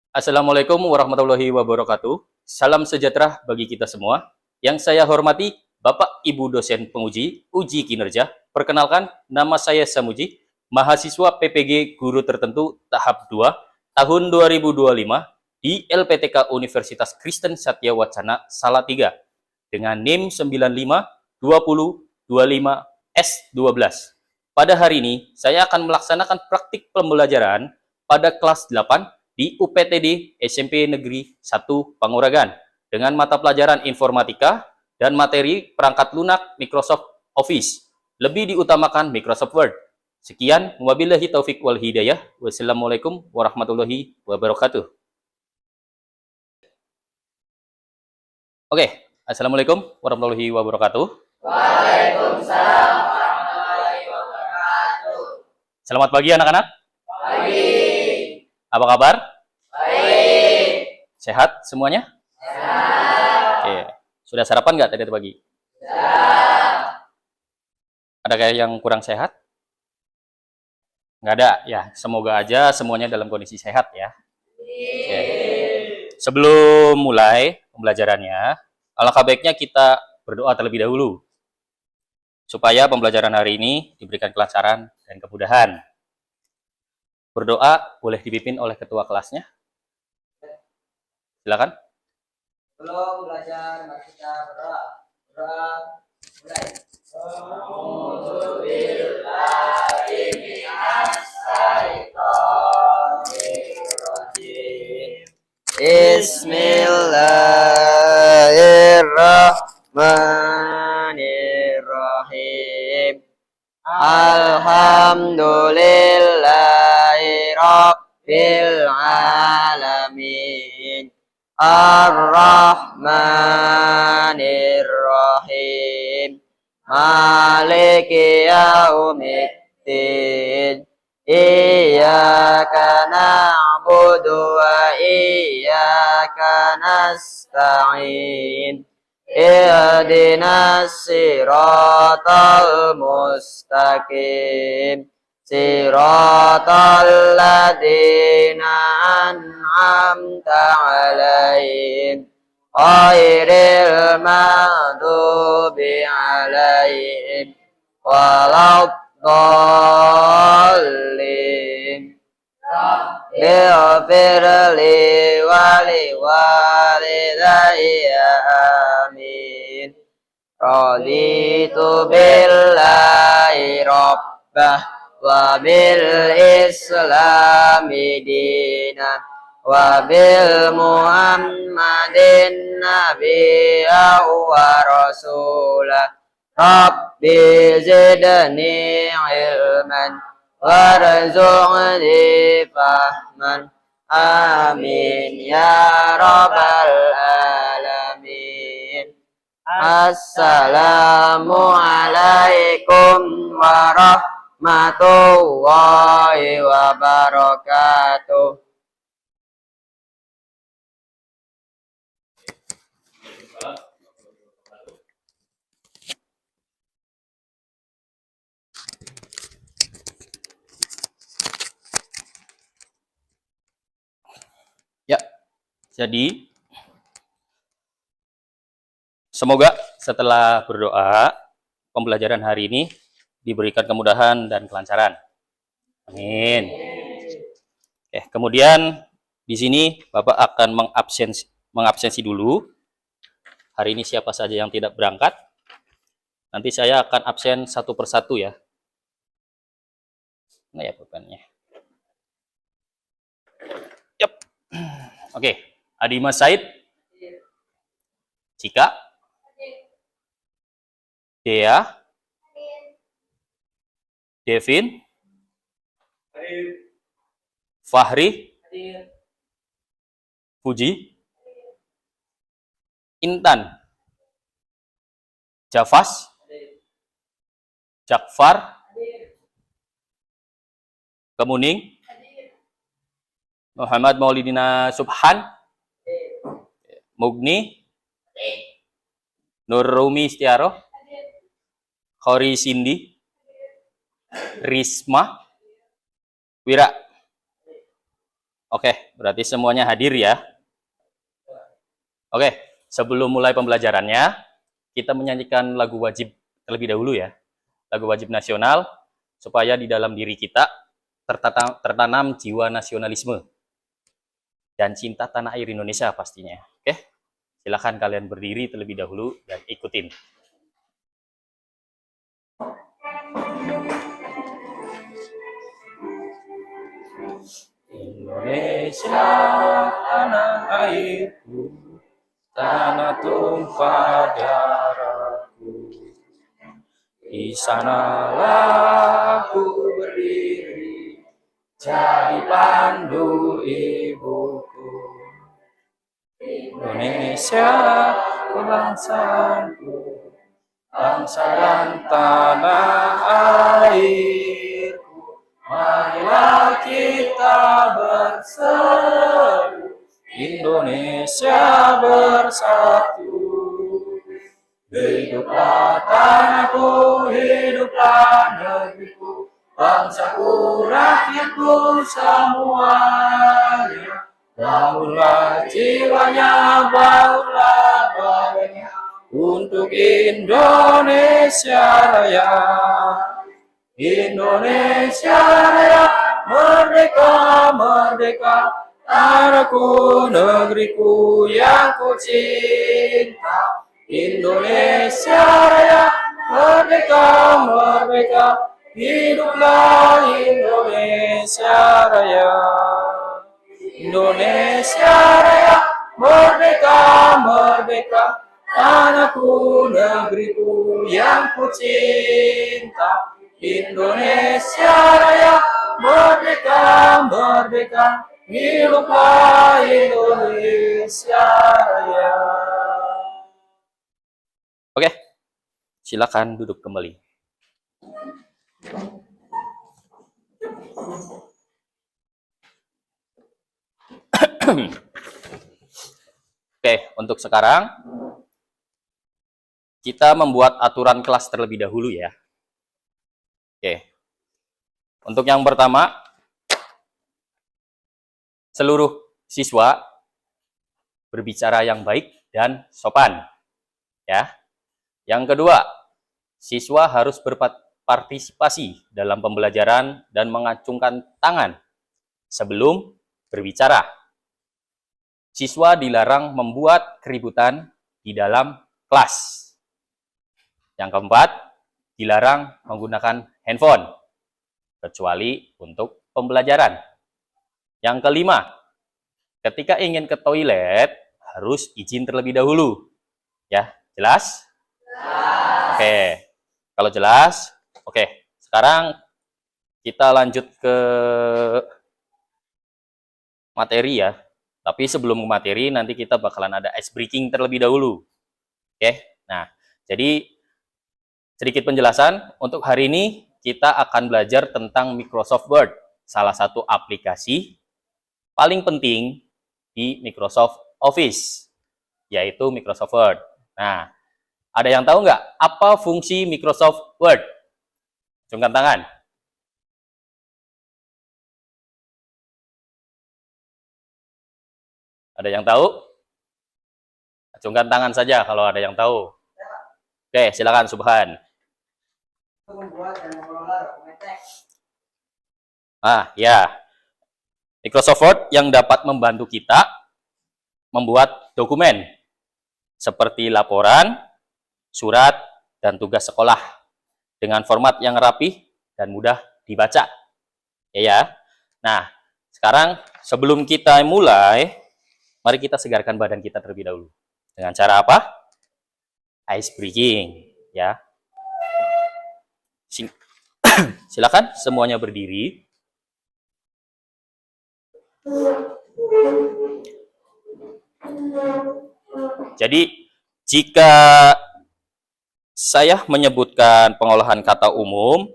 Assalamualaikum warahmatullahi wabarakatuh. Salam sejahtera bagi kita semua. Yang saya hormati Bapak Ibu dosen penguji uji kinerja. Perkenalkan, nama saya Samuji, mahasiswa PPG Guru Tertentu tahap 2 tahun 2025 di LPTK Universitas Kristen Satya Wacana Salatiga dengan NIM 952025S12. Pada hari ini, saya akan melaksanakan praktik pembelajaran pada kelas 8 di UPTD SMP Negeri 1 Panguragan dengan mata pelajaran informatika dan materi perangkat lunak Microsoft Office. Lebih diutamakan Microsoft Word. Sekian, wabillahi taufik wal hidayah. Wassalamualaikum warahmatullahi wabarakatuh. Oke, assalamualaikum warahmatullahi wabarakatuh. Waalaikumsalam warahmatullahi wabarakatuh. Selamat pagi anak-anak. Pagi. Apa kabar? Baik. Sehat semuanya? Sehat. Oke. Sudah sarapan nggak tadi pagi? Sudah. Ada kayak yang kurang sehat? Nggak ada ya. Semoga aja semuanya dalam kondisi sehat ya. Oke. Sebelum mulai pembelajarannya, alangkah baiknya kita berdoa terlebih dahulu supaya pembelajaran hari ini diberikan kelancaran dan kemudahan. Berdoa boleh dipimpin oleh ketua kelasnya. Silakan. Belum belajar, mari kita berdoa. Berdoa mulai. A'udzubillahi minasyaitonirrajim. Bismillahirrahmanirrahim. Alhamdulillahi Rabbil Alamin. Ar-Rahmanir-Rahim. Maliki yaumiddin. Iyyaka na'budu wa iyyaka nasta'in. Ihdinas siratal mustaqim. Siratal ladzina an'amta 'alaihim ghairil maghdubi 'alaihim waladdallin. Ighfir li wa liwalidayya amin. Raditu billahi rabbah wa bil islami dina wa bil muhammadin nabiyya wa rasulah. Rabbi zidni ilman warzuqni fahman. Amin ya rabbal alamin. Assalamualaikum warahmatullahi wabarakatuh. Ya, jadi semoga setelah berdoa, pembelajaran hari ini diberikan kemudahan dan kelancaran. Amin. Oke, kemudian di sini Bapak akan mengabsensi dulu. Hari ini siapa saja yang tidak berangkat. Nanti saya akan absen satu persatu ya. Nah ya pulpennya. Yep. Oke, Adi Said, Cika, Dea, Devin, Fahri, Puji, Intan, Jafas, Jakfar, Kemuning, Muhammad Maulidina Subhan, Mugni, Nur Rumi Istiaroh, Khori Cindy, Risma, Wira. Oke, berarti semuanya hadir ya. Oke, sebelum mulai pembelajarannya, kita menyanyikan lagu wajib terlebih dahulu ya. Lagu wajib nasional, supaya di dalam diri kita tertanam jiwa nasionalisme dan cinta tanah air Indonesia pastinya. Oke, silakan kalian berdiri terlebih dahulu dan ikutin. Indonesia tanah airku, tanah tumpah darahku. Di sanalah aku berdiri, jadi pandu ibuku. Indonesia kebangsaanku, bangsa dan tanah airku. Marilah kita bersatu, Indonesia bersatu. Hiduplah tanahku, hiduplah negeriku, bangsaku, rakyatku semuanya. Bangunlah jiwanya, bangunlah badannya, untuk Indonesia Raya. Indonesia Raya, merdeka, merdeka, tanahku, negeriku yang ku cinta. Indonesia Raya, merdeka, merdeka, hiduplah Indonesia Raya. Indonesia Raya, merdeka, merdeka, tanahku, negeriku yang ku cinta. Indonesia Raya, merdeka, merdeka, hiduplah Indonesia Raya. Oke, silakan duduk kembali. Oke, untuk sekarang kita membuat aturan kelas terlebih dahulu ya. Oke, untuk yang pertama, seluruh siswa berbicara yang baik dan sopan ya. Yang kedua, siswa harus berpartisipasi dalam pembelajaran dan mengacungkan tangan sebelum berbicara. Siswa dilarang membuat keributan di dalam kelas. Yang keempat, dilarang menggunakan handphone, kecuali untuk pembelajaran. Yang kelima, ketika ingin ke toilet, harus izin terlebih dahulu. Ya, jelas? Oke, kalau jelas, oke. Sekarang kita lanjut ke materi ya. Tapi sebelum ke materi, nanti kita bakalan ada ice breaking terlebih dahulu. Oke, nah, jadi sedikit penjelasan. Untuk hari ini, kita akan belajar tentang Microsoft Word, salah satu aplikasi paling penting di Microsoft Office, yaitu Microsoft Word. Nah, ada yang tahu nggak apa fungsi Microsoft Word? Acungkan tangan. Ada yang tahu? Acungkan tangan saja kalau ada yang tahu. Oke, silakan Subhan. Ya. Microsoft Word yang dapat membantu kita membuat dokumen seperti laporan, surat, dan tugas sekolah dengan format yang rapi dan mudah dibaca. Ya. Nah, sekarang sebelum kita mulai, mari kita segarkan badan kita terlebih dahulu. Dengan cara apa? Ice breathing, ya. Silakan semuanya berdiri. Jadi, jika saya menyebutkan pengolahan kata umum,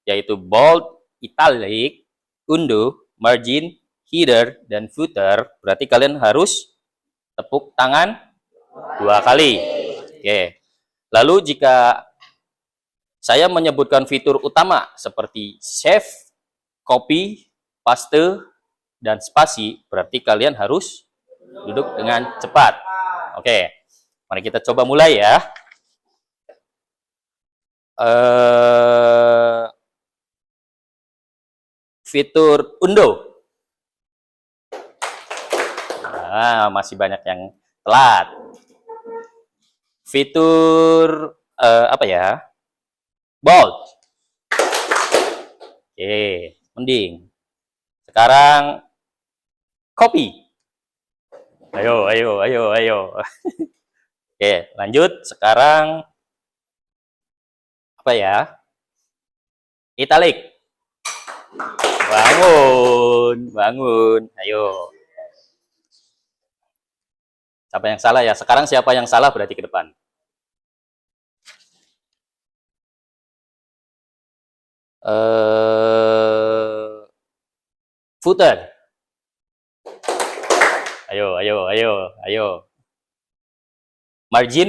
yaitu bold, italic, undo, margin, header, dan footer, berarti kalian harus tepuk tangan 2 kali. Oke. Lalu jika saya menyebutkan fitur utama seperti save, copy, paste, dan spasi, berarti kalian harus duduk dengan cepat. Oke, mari kita coba mulai ya. Fitur undo. Nah, masih banyak yang telat. Fitur apa ya? Bold. Oke, mending. Sekarang copy. Ayo. Oke, lanjut. Sekarang apa ya? Italic. Bangun. Ayo. Siapa yang salah ya? Sekarang siapa yang salah berarti ke depan. Footer. Ayo. Margin.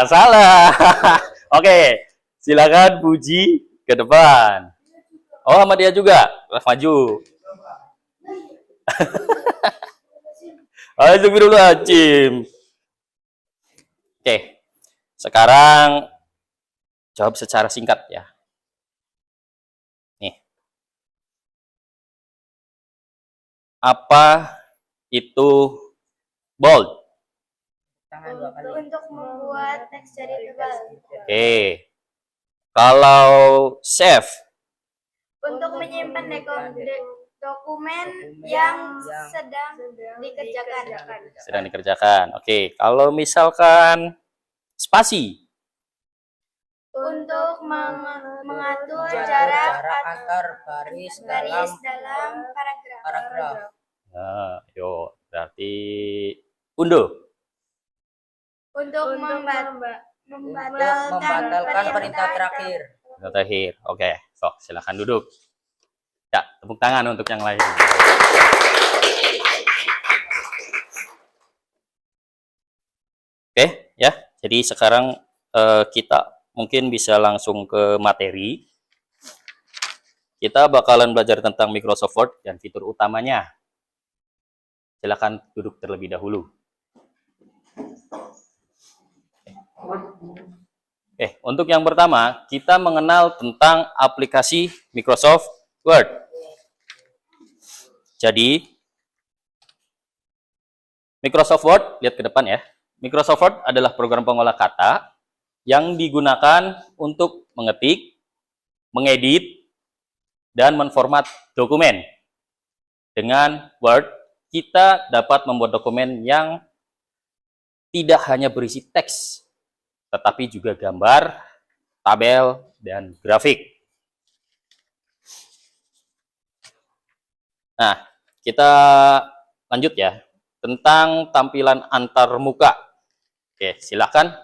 Salah. Oke, silakan Puji ke depan. Oh, sama dia juga. Maju. Astagfirullahaladzim. Oke, sekarang jawab secara singkat ya. Nih. Apa itu bold? Untuk membuat teks jadi tebal. Oke. Kalau save? Untuk menyimpan dokumen yang sedang dikerjakan. Oke. Kalau misalkan spasi? Untuk mengatur jarak antar baris dalam paragraf. Nah, berarti undo. Untuk membatalkan perintah terakhir. Oke, sok silakan duduk. Ya, tepuk tangan untuk yang lain. Oke, ya. Jadi sekarang kita mungkin bisa langsung ke materi. Kita bakalan belajar tentang Microsoft Word dan fitur utamanya. Silakan duduk terlebih dahulu. Untuk yang pertama, kita mengenal tentang aplikasi Microsoft Word. Jadi, Microsoft Word, lihat ke depan ya. Microsoft Word adalah program pengolah kata yang digunakan untuk mengetik, mengedit, dan menformat dokumen. Dengan Word, kita dapat membuat dokumen yang tidak hanya berisi teks, tetapi juga gambar, tabel, dan grafik. Nah, kita lanjut ya, tentang tampilan antarmuka. Oke, silakan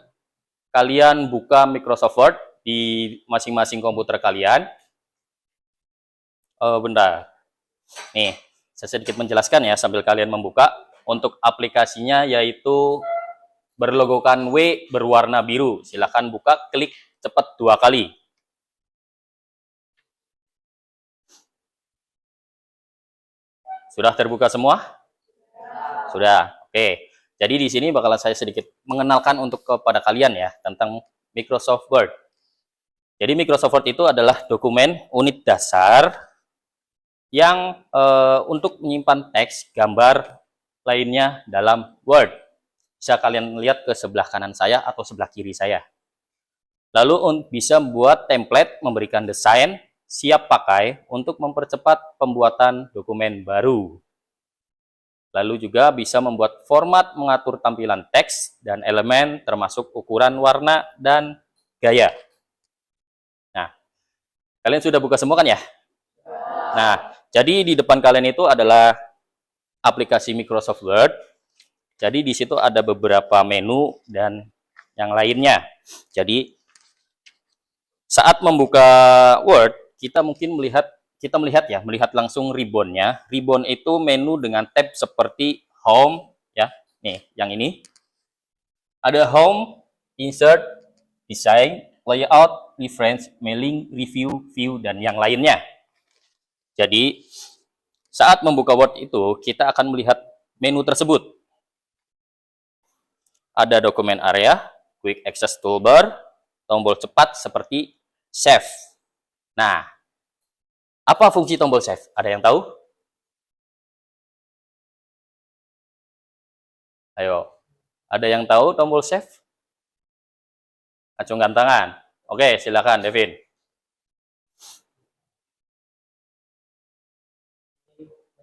kalian buka Microsoft Word di masing-masing komputer kalian. Bentar. Nih, saya sedikit menjelaskan ya sambil kalian membuka. Untuk aplikasinya yaitu berlogokan W berwarna biru. Silakan buka, klik cepat 2 kali. Sudah terbuka semua? Sudah. Oke. Jadi di sini bakalan saya sedikit mengenalkan untuk kepada kalian ya tentang Microsoft Word. Jadi Microsoft Word itu adalah dokumen unit dasar yang untuk menyimpan teks, gambar lainnya dalam Word. Bisa kalian lihat ke sebelah kanan saya atau sebelah kiri saya. Lalu bisa membuat template, memberikan desain, siap pakai untuk mempercepat pembuatan dokumen baru. Lalu juga bisa membuat format, mengatur tampilan teks dan elemen termasuk ukuran, warna, dan gaya. Nah, kalian sudah buka semua kan ya? Nah, jadi di depan kalian itu adalah aplikasi Microsoft Word. Jadi di situ ada beberapa menu dan yang lainnya. Jadi saat membuka Word, kita mungkin melihat langsung ribbon-nya. Ribbon itu menu dengan tab seperti Home ya. Nih, yang ini. Ada Home, Insert, Design, Layout, Reference, Mailing, Review, View, dan yang lainnya. Jadi, saat membuka Word itu, kita akan melihat menu tersebut. Ada dokumen area, quick access toolbar, tombol cepat seperti save. Nah, apa fungsi tombol save? Ada yang tahu? Ayo, ada yang tahu tombol save? Acungkan tangan. Oke, silakan, Devin.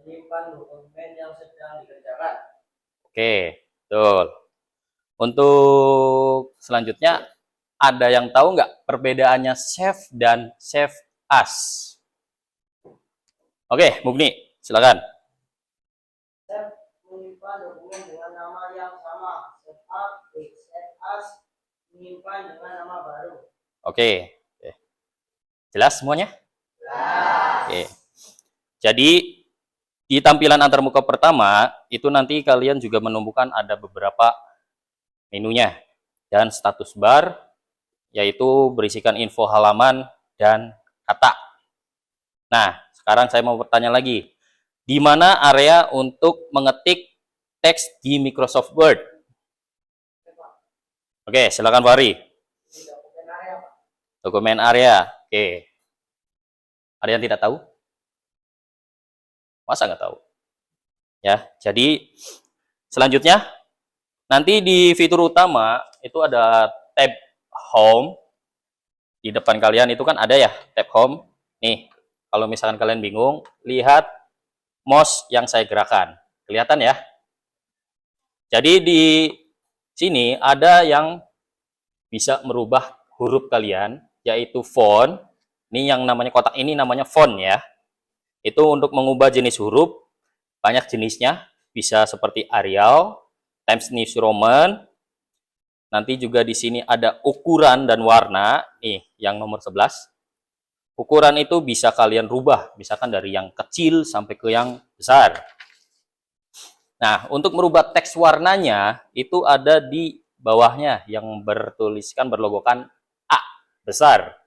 Menyimpan dokumen yang sedang dikerjakan. Oke, betul. Untuk selanjutnya, ada yang tahu nggak perbedaannya save dan save as? Oke, Mugni, silakan. Save menyimpan dokumen dengan nama yang sama. Save as menyimpan dengan nama baru. Oke. Jelas semuanya? Oke. Jadi, di tampilan antarmuka pertama, itu nanti kalian juga menemukan ada beberapa menunya. Dan status bar, yaitu berisikan info halaman dan kata. Nah, sekarang saya mau bertanya lagi. Di mana area untuk mengetik teks di Microsoft Word? Oke, silakan Fahri. Dokumen area. Oke. Ada yang tidak tahu? Masa nggak tahu? Ya, jadi selanjutnya nanti di fitur utama itu ada tab home. Di depan kalian itu kan ada ya tab home. Nih, kalau misalkan kalian bingung, lihat mouse yang saya gerakan. Kelihatan ya? Jadi di sini ada yang bisa merubah huruf kalian, yaitu font. Ini yang namanya kotak ini namanya font ya. Itu untuk mengubah jenis huruf, banyak jenisnya, bisa seperti Arial, Times New Roman. Nanti juga di sini ada ukuran dan warna, nih yang nomor 11. Ukuran itu bisa kalian rubah, misalkan dari yang kecil sampai ke yang besar. Nah, untuk merubah teks warnanya, itu ada di bawahnya yang berlogokan A besar.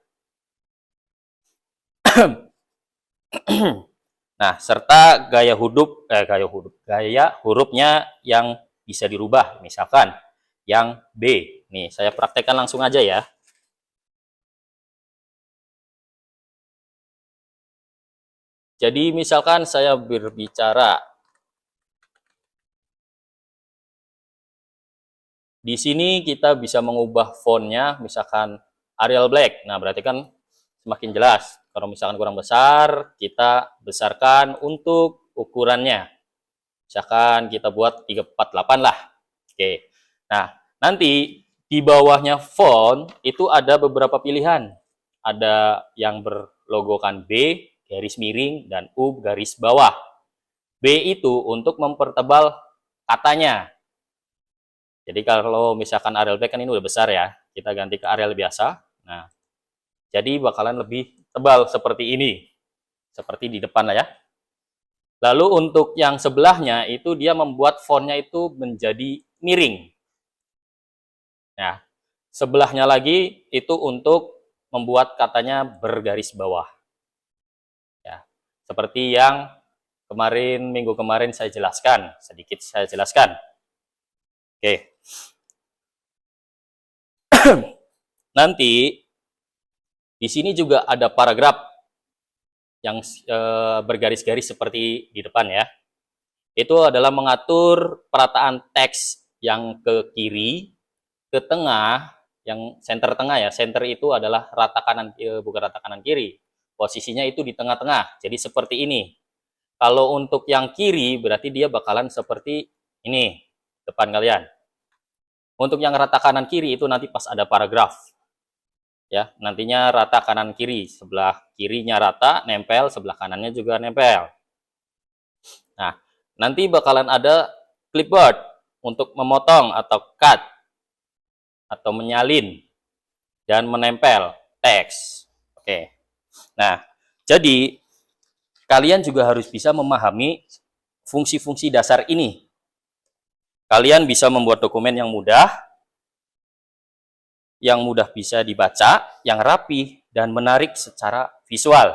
Nah, serta gaya hurufnya yang bisa dirubah, misalkan yang B. Nih, saya praktekkan langsung aja ya. Jadi, misalkan saya berbicara di sini, kita bisa mengubah fontnya, misalkan Arial Black. Nah, berarti kan semakin jelas. Kalau misalkan kurang besar, kita besarkan untuk ukurannya. Misalkan kita buat 348 lah. Oke. Nah, nanti di bawahnya font itu ada beberapa pilihan. Ada yang berlogokan B, garis miring, dan U, garis bawah. B itu untuk mempertebal katanya. Jadi kalau misalkan Arial Black kan ini udah besar ya. Kita ganti ke Arial biasa. Nah, jadi bakalan lebih tebal seperti ini. Seperti di depan lah ya. Lalu untuk yang sebelahnya itu dia membuat fontnya itu menjadi miring. Nah, sebelahnya lagi itu untuk membuat katanya bergaris bawah. Ya, seperti yang minggu kemarin saya jelaskan. Sedikit saya jelaskan. Oke. Nanti di sini juga ada paragraf yang bergaris-garis seperti di depan ya. Itu adalah mengatur perataan teks yang ke kiri, ke tengah, yang center tengah ya. Center itu adalah rata kanan, bukan rata kanan kiri. Posisinya itu di tengah-tengah. Jadi seperti ini. Kalau untuk yang kiri berarti dia bakalan seperti ini depan kalian. Untuk yang rata kanan kiri itu nanti pas ada paragraf. Ya, nantinya rata kanan kiri, sebelah kirinya rata nempel, sebelah kanannya juga nempel. Nah, nanti bakalan ada clipboard untuk memotong atau cut atau menyalin dan menempel teks. Oke. Nah, jadi kalian juga harus bisa memahami fungsi-fungsi dasar ini. Kalian bisa membuat dokumen yang mudah bisa dibaca, yang rapi, dan menarik secara visual.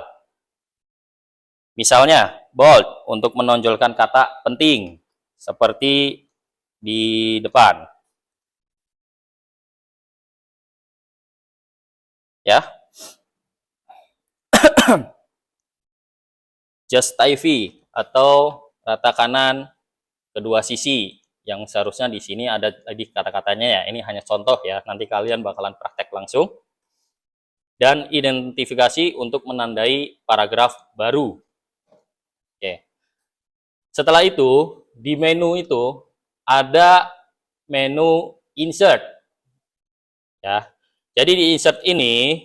Misalnya, bold untuk menonjolkan kata penting, seperti di depan. Ya, just IV atau rata kanan kedua sisi, yang seharusnya di sini ada di kata-katanya ya. Ini hanya contoh ya, nanti kalian bakalan praktek langsung. Dan identifikasi untuk menandai paragraf baru. Oke. Setelah itu, di menu itu ada menu insert. Ya. Jadi di insert ini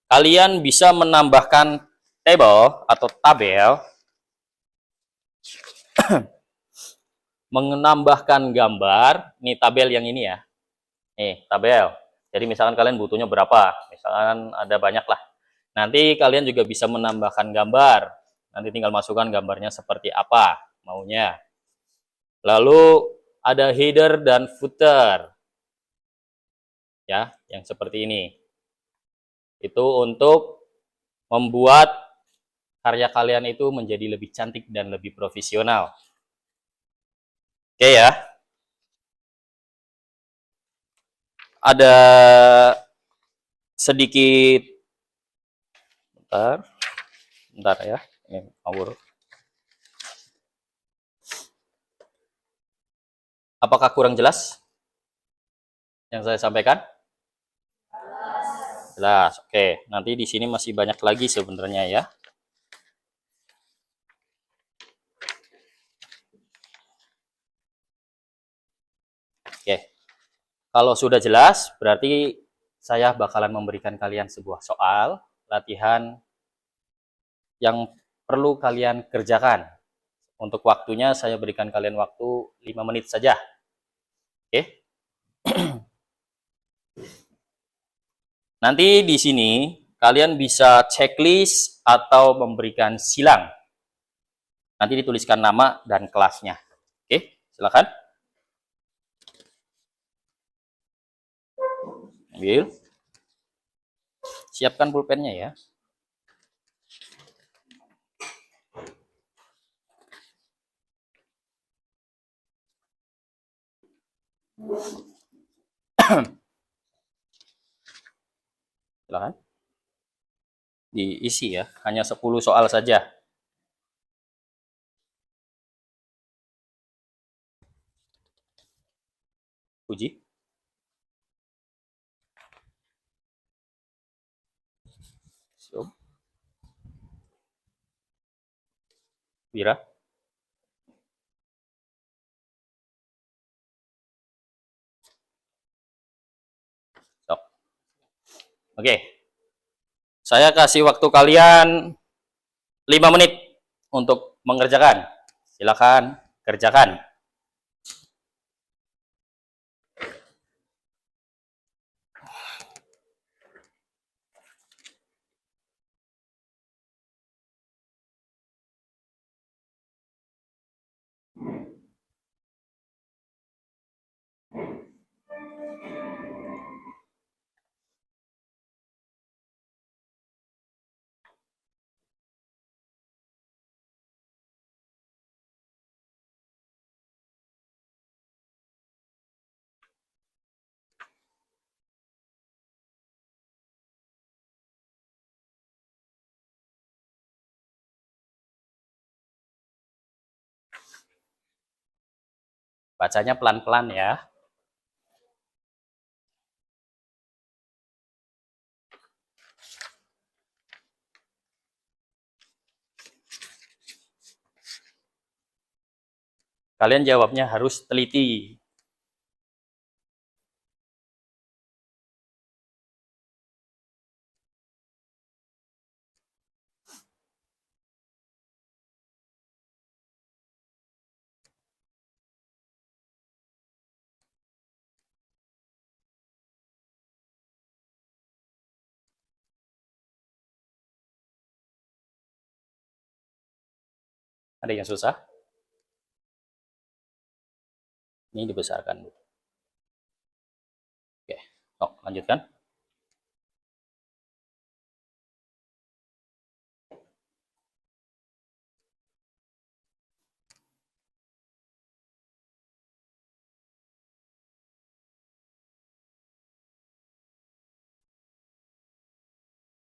kalian bisa menambahkan table atau tabel, menambahkan gambar. Ini tabel yang ini ya. Nih, tabel. Jadi misalkan kalian butuhnya berapa, misalkan ada banyak lah. Nanti kalian juga bisa menambahkan gambar. Nanti tinggal masukkan gambarnya seperti apa maunya. Lalu ada header dan footer. Ya, yang seperti ini. Itu untuk membuat karya kalian itu menjadi lebih cantik dan lebih profesional. Oke ya. Ada sedikit, bentar ya, ini ngawur. Apakah kurang jelas yang saya sampaikan? Jelas. Oke, nanti di sini masih banyak lagi sebenarnya ya. Oke. Kalau sudah jelas, berarti saya bakalan memberikan kalian sebuah soal latihan yang perlu kalian kerjakan. Untuk waktunya saya berikan kalian waktu 5 menit saja. Oke. Nanti di sini kalian bisa checklist atau memberikan silang. Nanti dituliskan nama dan kelasnya. Oke, silakan. Ambil. Siapkan pulpennya ya. Silakan. Diisi ya, hanya 10 soal saja. Puji. So. Wira. So. Oke. Saya kasih waktu kalian 5 menit untuk mengerjakan. Silakan kerjakan. Bacanya pelan-pelan ya. Kalian jawabnya harus teliti. Ada yang susah? Ini dibesarkan. Oke, lanjutkan.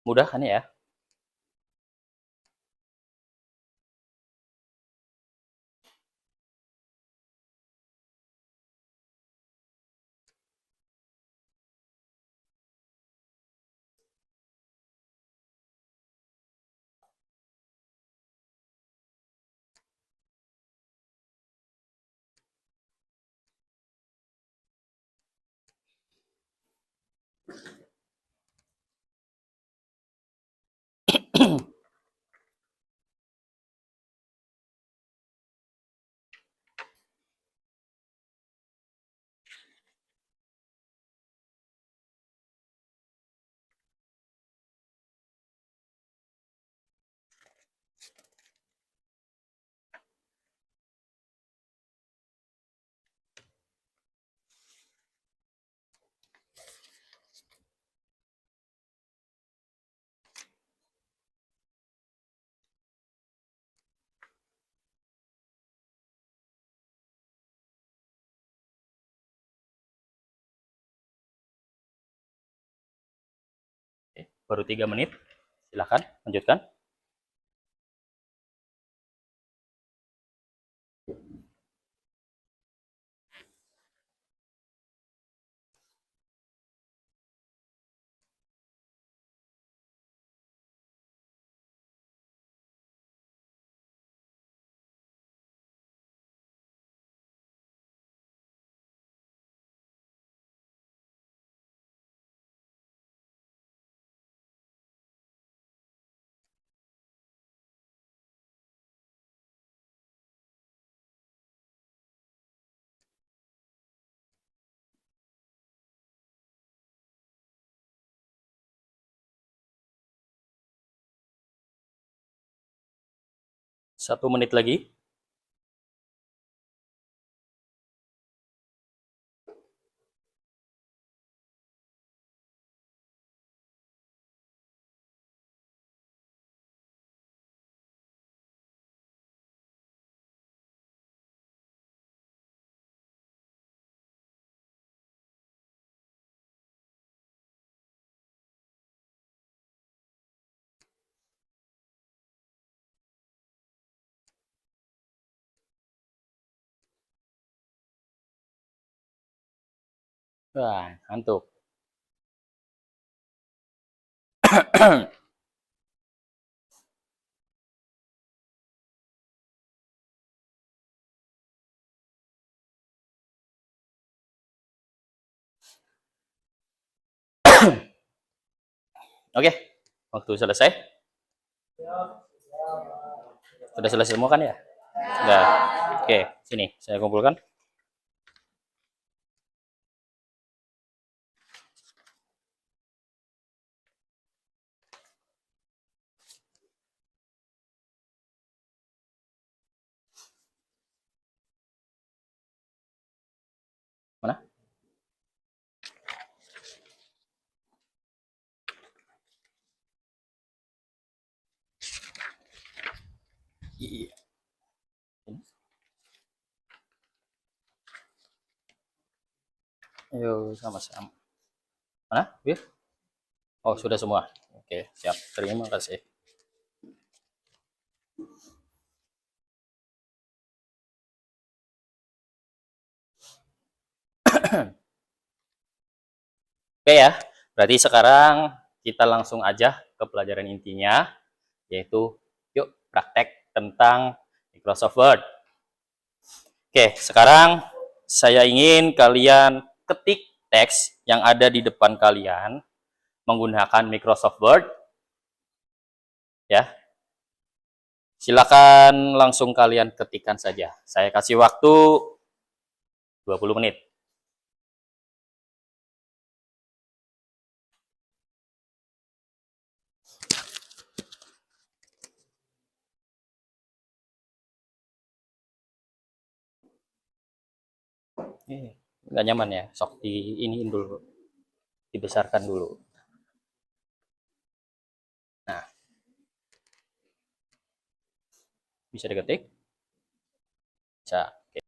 Mudah kan ya? Oke, baru 3 menit. Silahkan lanjutkan. Satu menit lagi. Wah, ngantuk. Oke, waktu selesai. Sudah selesai semua kan ya? Sudah. Oke, sini saya kumpulkan. Mana? Iya. Ayo sama-sama. Mana? Bir? Oh, sudah semua. Oke, siap. Terima kasih. Oke ya, berarti sekarang kita langsung aja ke pelajaran intinya, yaitu yuk praktek tentang Microsoft Word. Oke, sekarang saya ingin kalian ketik teks yang ada di depan kalian menggunakan Microsoft Word. Ya, silakan langsung kalian ketikkan saja. Saya kasih waktu 20 menit. Nggak nyaman ya, sok di iniin dulu, dibesarkan dulu. Nah, bisa diketik? Bisa. Oke.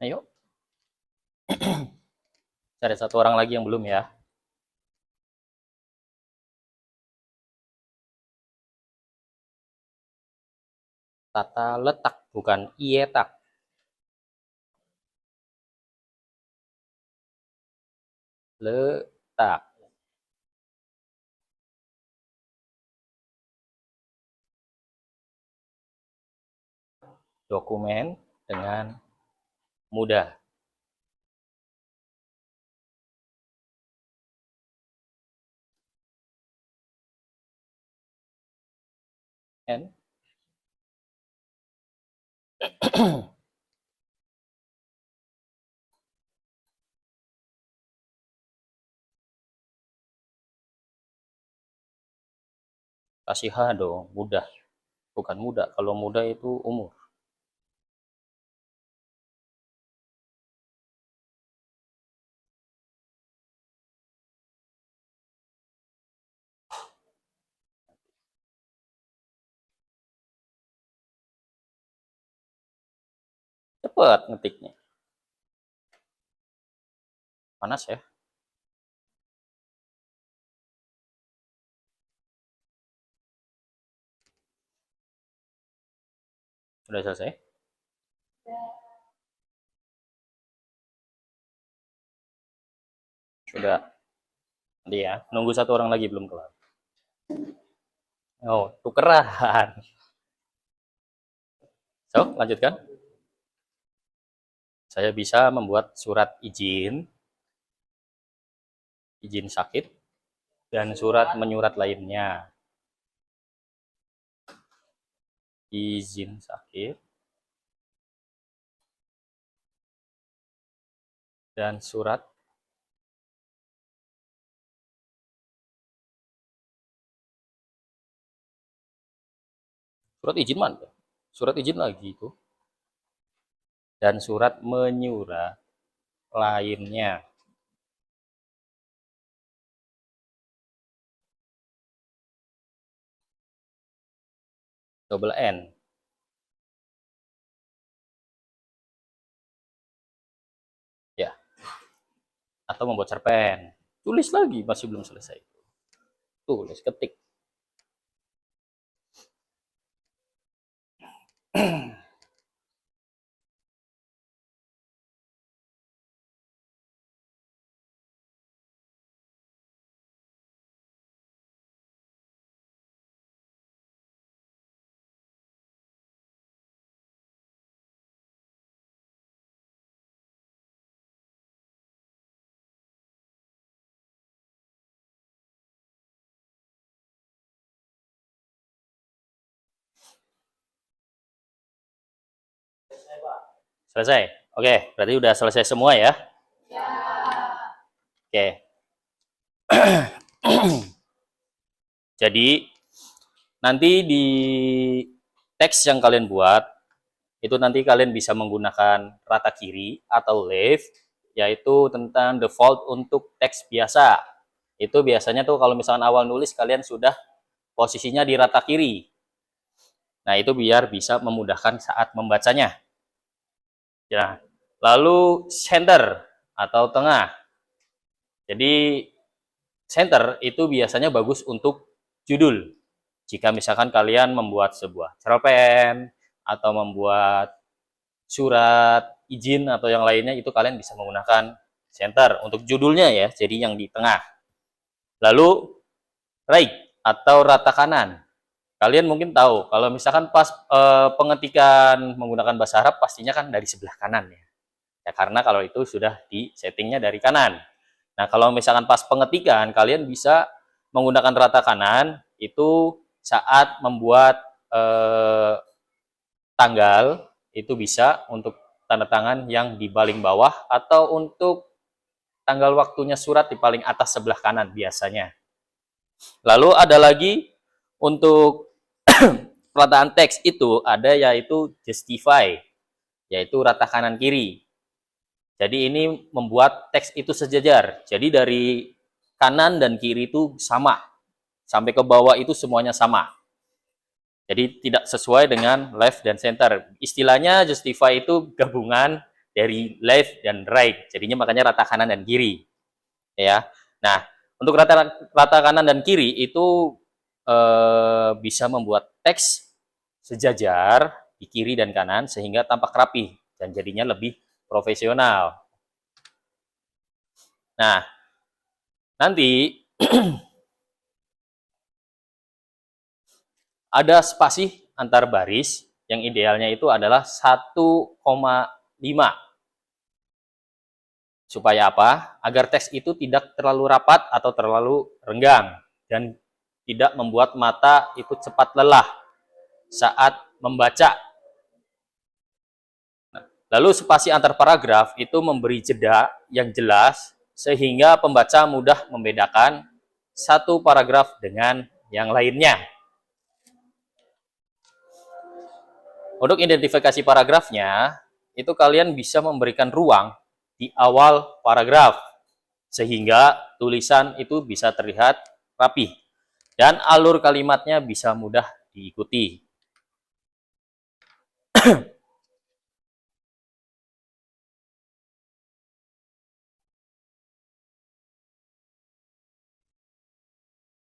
Ayo. Cari satu orang lagi yang belum ya. Tata letak, bukan ietak. Letak. Dokumen dengan mudah. N. Kasih H dong, mudah. Bukan muda, kalau muda itu umur. Cepat ngetiknya. Panas ya. Sudah selesai? Sudah. Nanti ya, nunggu satu orang lagi belum kelar. Oh, tukeran. So, lanjutkan. Saya bisa membuat surat izin sakit, dan surat menyurat lainnya. Izin sakit dan surat izin mana? Surat izin lagi itu. Dan surat menyurat lainnya. double N. Ya. Atau membuat cerpen. Tulis lagi, masih belum selesai. Tulis, ketik. Selesai? Oke, berarti udah selesai semua ya? Oke. Jadi, nanti di teks yang kalian buat, itu nanti kalian bisa menggunakan rata kiri atau left, yaitu tentang default untuk teks biasa. Itu biasanya tuh kalau misalkan awal nulis kalian sudah posisinya di rata kiri. Nah, itu biar bisa memudahkan saat membacanya. Ya. Lalu center atau tengah. Jadi center itu biasanya bagus untuk judul. Jika misalkan kalian membuat sebuah cerpen atau membuat surat izin atau yang lainnya, itu kalian bisa menggunakan center untuk judulnya ya, jadi yang di tengah. Lalu right atau rata kanan. Kalian mungkin tahu kalau misalkan pas pengetikan menggunakan bahasa Arab pastinya kan dari sebelah kanan ya. Ya karena kalau itu sudah di settingnya dari kanan. Nah, kalau misalkan pas pengetikan kalian bisa menggunakan rata kanan itu saat membuat tanggal, itu bisa untuk tanda tangan yang di paling bawah atau untuk tanggal waktunya surat di paling atas sebelah kanan biasanya. Lalu ada lagi untuk perataan teks itu ada yaitu justify, yaitu rata kanan kiri. Jadi ini membuat teks itu sejajar. Jadi dari kanan dan kiri itu sama. Sampai ke bawah itu semuanya sama. Jadi tidak sesuai dengan left dan center. Istilahnya justify itu gabungan dari left dan right. Jadinya makanya rata kanan dan kiri. Ya. Nah, untuk rata kanan dan kiri itu bisa membuat teks sejajar di kiri dan kanan sehingga tampak rapi dan jadinya lebih profesional. Nah, nanti ada spasi antar baris yang idealnya itu adalah 1,5. Supaya apa? Agar teks itu tidak terlalu rapat atau terlalu renggang dan tidak membuat mata itu cepat lelah saat membaca. Lalu spasi antar paragraf itu memberi jeda yang jelas sehingga pembaca mudah membedakan satu paragraf dengan yang lainnya. Untuk identifikasi paragrafnya, itu kalian bisa memberikan ruang di awal paragraf sehingga tulisan itu bisa terlihat rapi dan alur kalimatnya bisa mudah diikuti.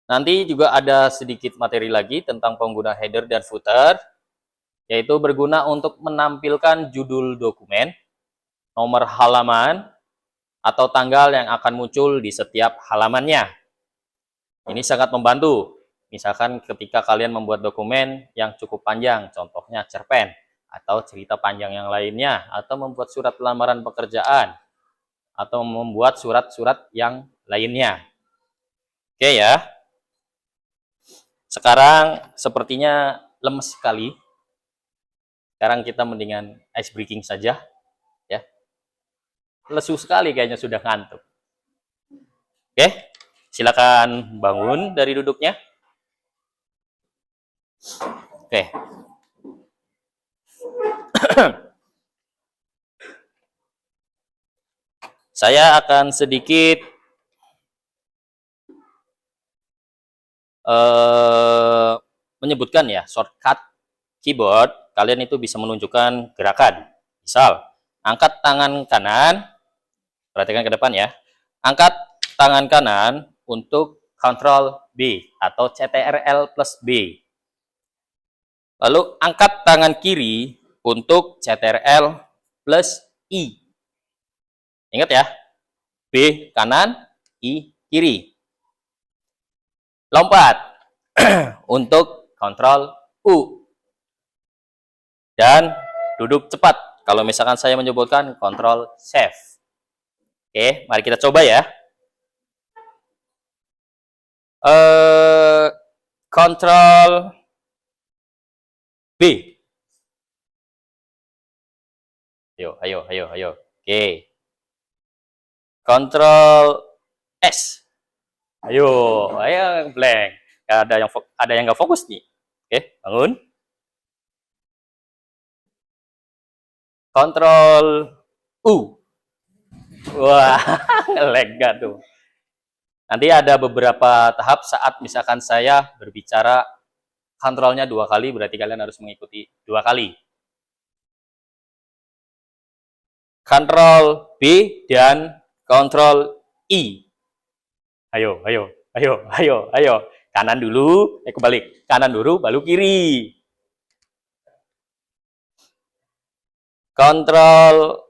Nanti juga ada sedikit materi lagi tentang pengguna header dan footer, yaitu berguna untuk menampilkan judul dokumen, nomor halaman, atau tanggal yang akan muncul di setiap halamannya. Ini sangat membantu, misalkan ketika kalian membuat dokumen yang cukup panjang, contohnya cerpen, atau cerita panjang yang lainnya, atau membuat surat lamaran pekerjaan, atau membuat surat-surat yang lainnya. Oke ya. Sekarang sepertinya lemes sekali. Sekarang kita mendingan ice breaking saja. Ya. Lesu sekali kayaknya sudah ngantuk. Oke, silakan bangun dari duduknya. Oke. Saya akan sedikit menyebutkan ya shortcut keyboard, kalian itu bisa menunjukkan gerakan. Misal, angkat tangan kanan, perhatikan ke depan ya. Angkat tangan kanan untuk Ctrl B atau CTRL plus B. Lalu angkat tangan kiri untuk CTRL plus I. Ingat ya, B kanan, I kiri. Lompat untuk Ctrl U. Dan duduk cepat. Kalau misalkan saya menyebutkan Ctrl Shift. Oke, mari kita coba ya. Ctrl B. Ayo. Oke. Ctrl S. Ayo blank. Ada yang nggak fokus nih. Oke, bangun. Ctrl U. Wah, lega tuh. Nanti ada beberapa tahap saat misalkan saya berbicara kontrolnya 2 kali, berarti kalian harus mengikuti 2 kali. Ctrl B dan Ctrl I. Ayo. Kanan dulu, kebalik. Kanan dulu, baru kiri. Ctrl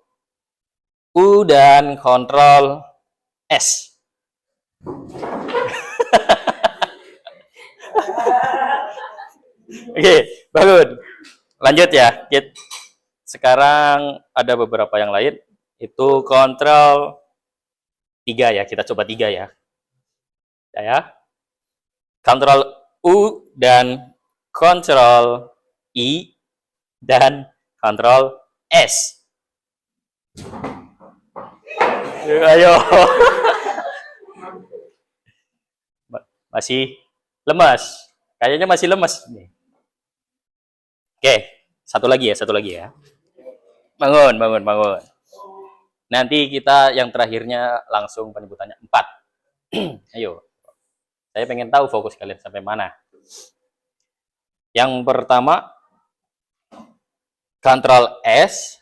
U dan Ctrl S. Oke, bangun. Lanjut ya. Sekarang ada beberapa yang lain. Itu Ctrl 3 ya. Kita coba 3 ya. Ctrl U dan Ctrl I dan Ctrl S. Ayo. Masih lemas. Kayaknya masih lemas nih. Oke, satu lagi ya. Bangun. Nanti kita yang terakhirnya langsung penyebutannya 4. Ayo. Saya pengen tahu fokus kalian sampai mana. Yang pertama, Ctrl S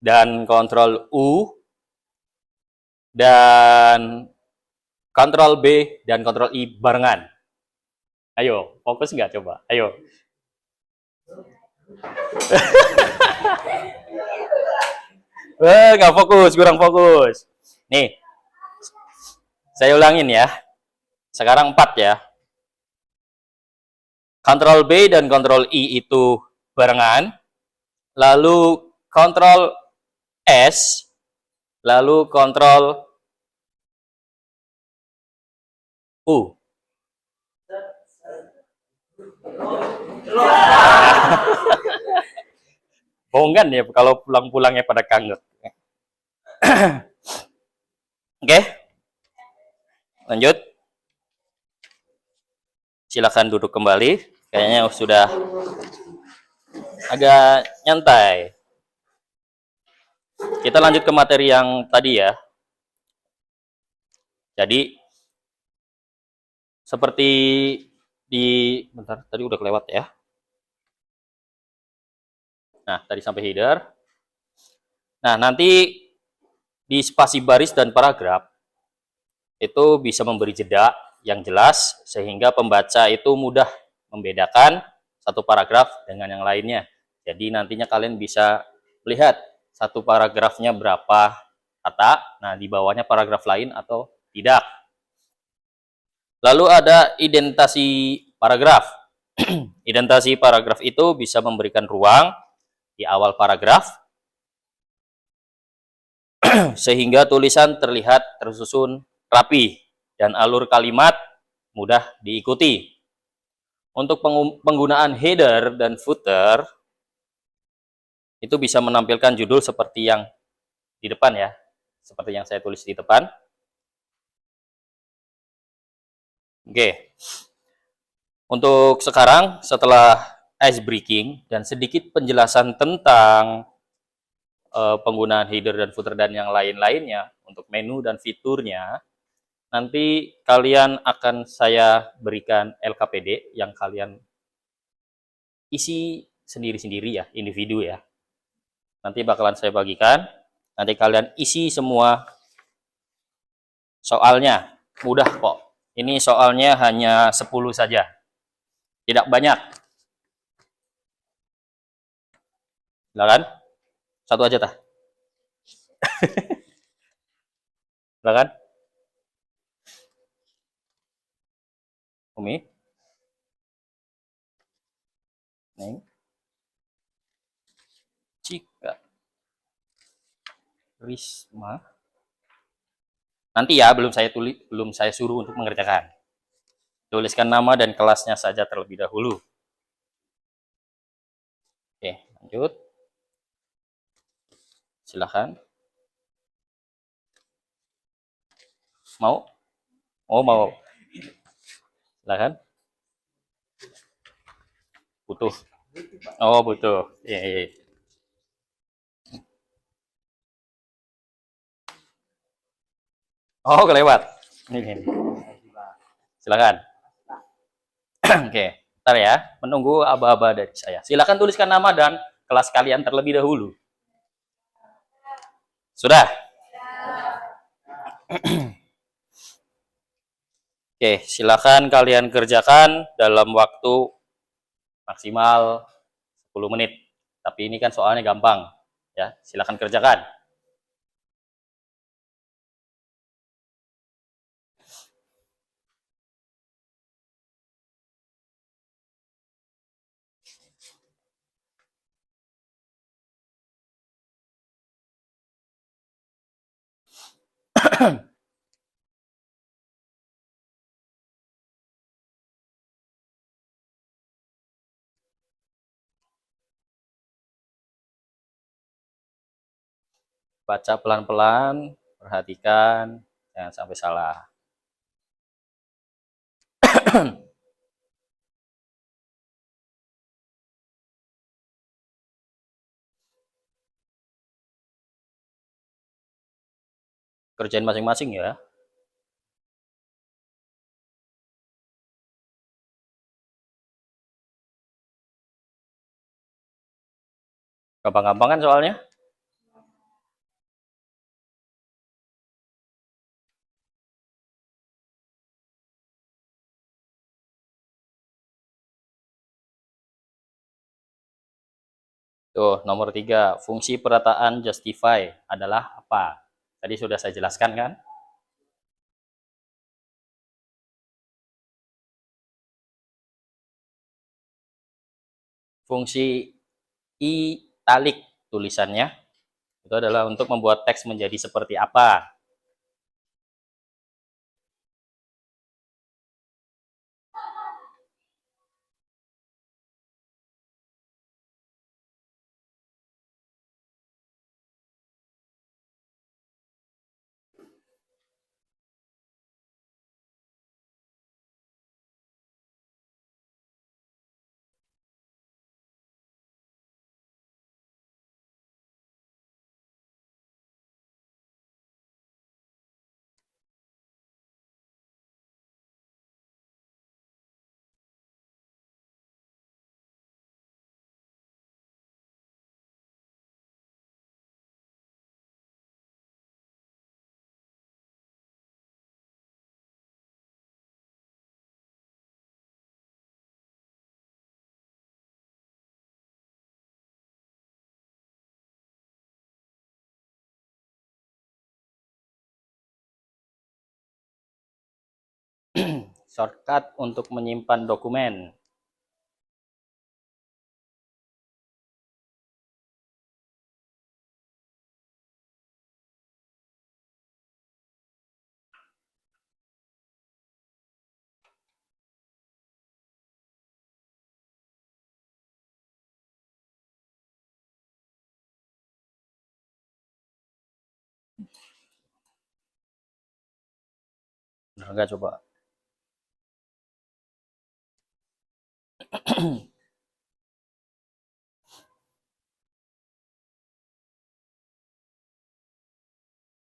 dan Ctrl U dan Ctrl B dan Ctrl I barengan. Ayo, fokus nggak coba? Ayo. Nggak fokus, kurang fokus. Nih, saya ulangin ya. Sekarang 4 ya. Ctrl B dan Ctrl I itu barengan. Lalu Ctrl S. Lalu Ctrl U. Bohongan ya kalau pulang-pulangnya pada kangen. Oke. Lanjut. Silakan duduk kembali. Kayaknya sudah agak nyantai. Kita lanjut ke materi yang tadi ya. Jadi seperti bentar, tadi udah kelewat ya. Nah, tadi sampai header. Nah, nanti di spasi baris dan paragraf itu bisa memberi jeda yang jelas sehingga pembaca itu mudah membedakan satu paragraf dengan yang lainnya. Jadi nantinya kalian bisa melihat satu paragrafnya berapa kata, nah di bawahnya paragraf lain atau tidak. Lalu ada indentasi paragraf. Indentasi paragraf itu bisa memberikan ruang di awal paragraf sehingga tulisan terlihat tersusun rapi dan alur kalimat mudah diikuti. Untuk penggunaan header dan footer itu bisa menampilkan judul seperti yang di depan ya, seperti yang saya tulis di depan. Oke. Untuk sekarang setelah ice breaking dan sedikit penjelasan tentang penggunaan header dan footer dan yang lain-lainnya untuk menu dan fiturnya, nanti kalian akan saya berikan LKPD yang kalian isi sendiri-sendiri ya, individu ya. Nanti bakalan saya bagikan. Nanti kalian isi semua soalnya. Mudah kok. Ini soalnya hanya 10 saja. Tidak banyak. Silakan. Satu aja tah. Silakan. Umi. Neng. Cika. Risma. Nanti ya, belum saya suruh untuk mengerjakan. Tuliskan nama dan kelasnya saja terlebih dahulu. Oke, lanjut. Silakan. Mau? Oh, mau. Silakan. Butuh. Oh, butuh. Iya, iya. Oh, kelewat. Ini. Silakan. Oke, ntar ya. Menunggu aba-aba dari saya. Silakan tuliskan nama dan kelas kalian terlebih dahulu. Sudah? Oke, silakan kalian kerjakan dalam waktu maksimal 10 menit. Tapi ini kan soalnya gampang. Ya, silakan kerjakan. Baca pelan-pelan, perhatikan, jangan sampai salah. Kerjain masing-masing ya. Gampang-gampang kan soalnya? Tuh, nomor 3. Fungsi perataan justify adalah apa? Tadi sudah saya jelaskan kan? Fungsi italic tulisannya itu adalah untuk membuat teks menjadi seperti apa. Shortcut untuk menyimpan dokumen. Benar nggak coba?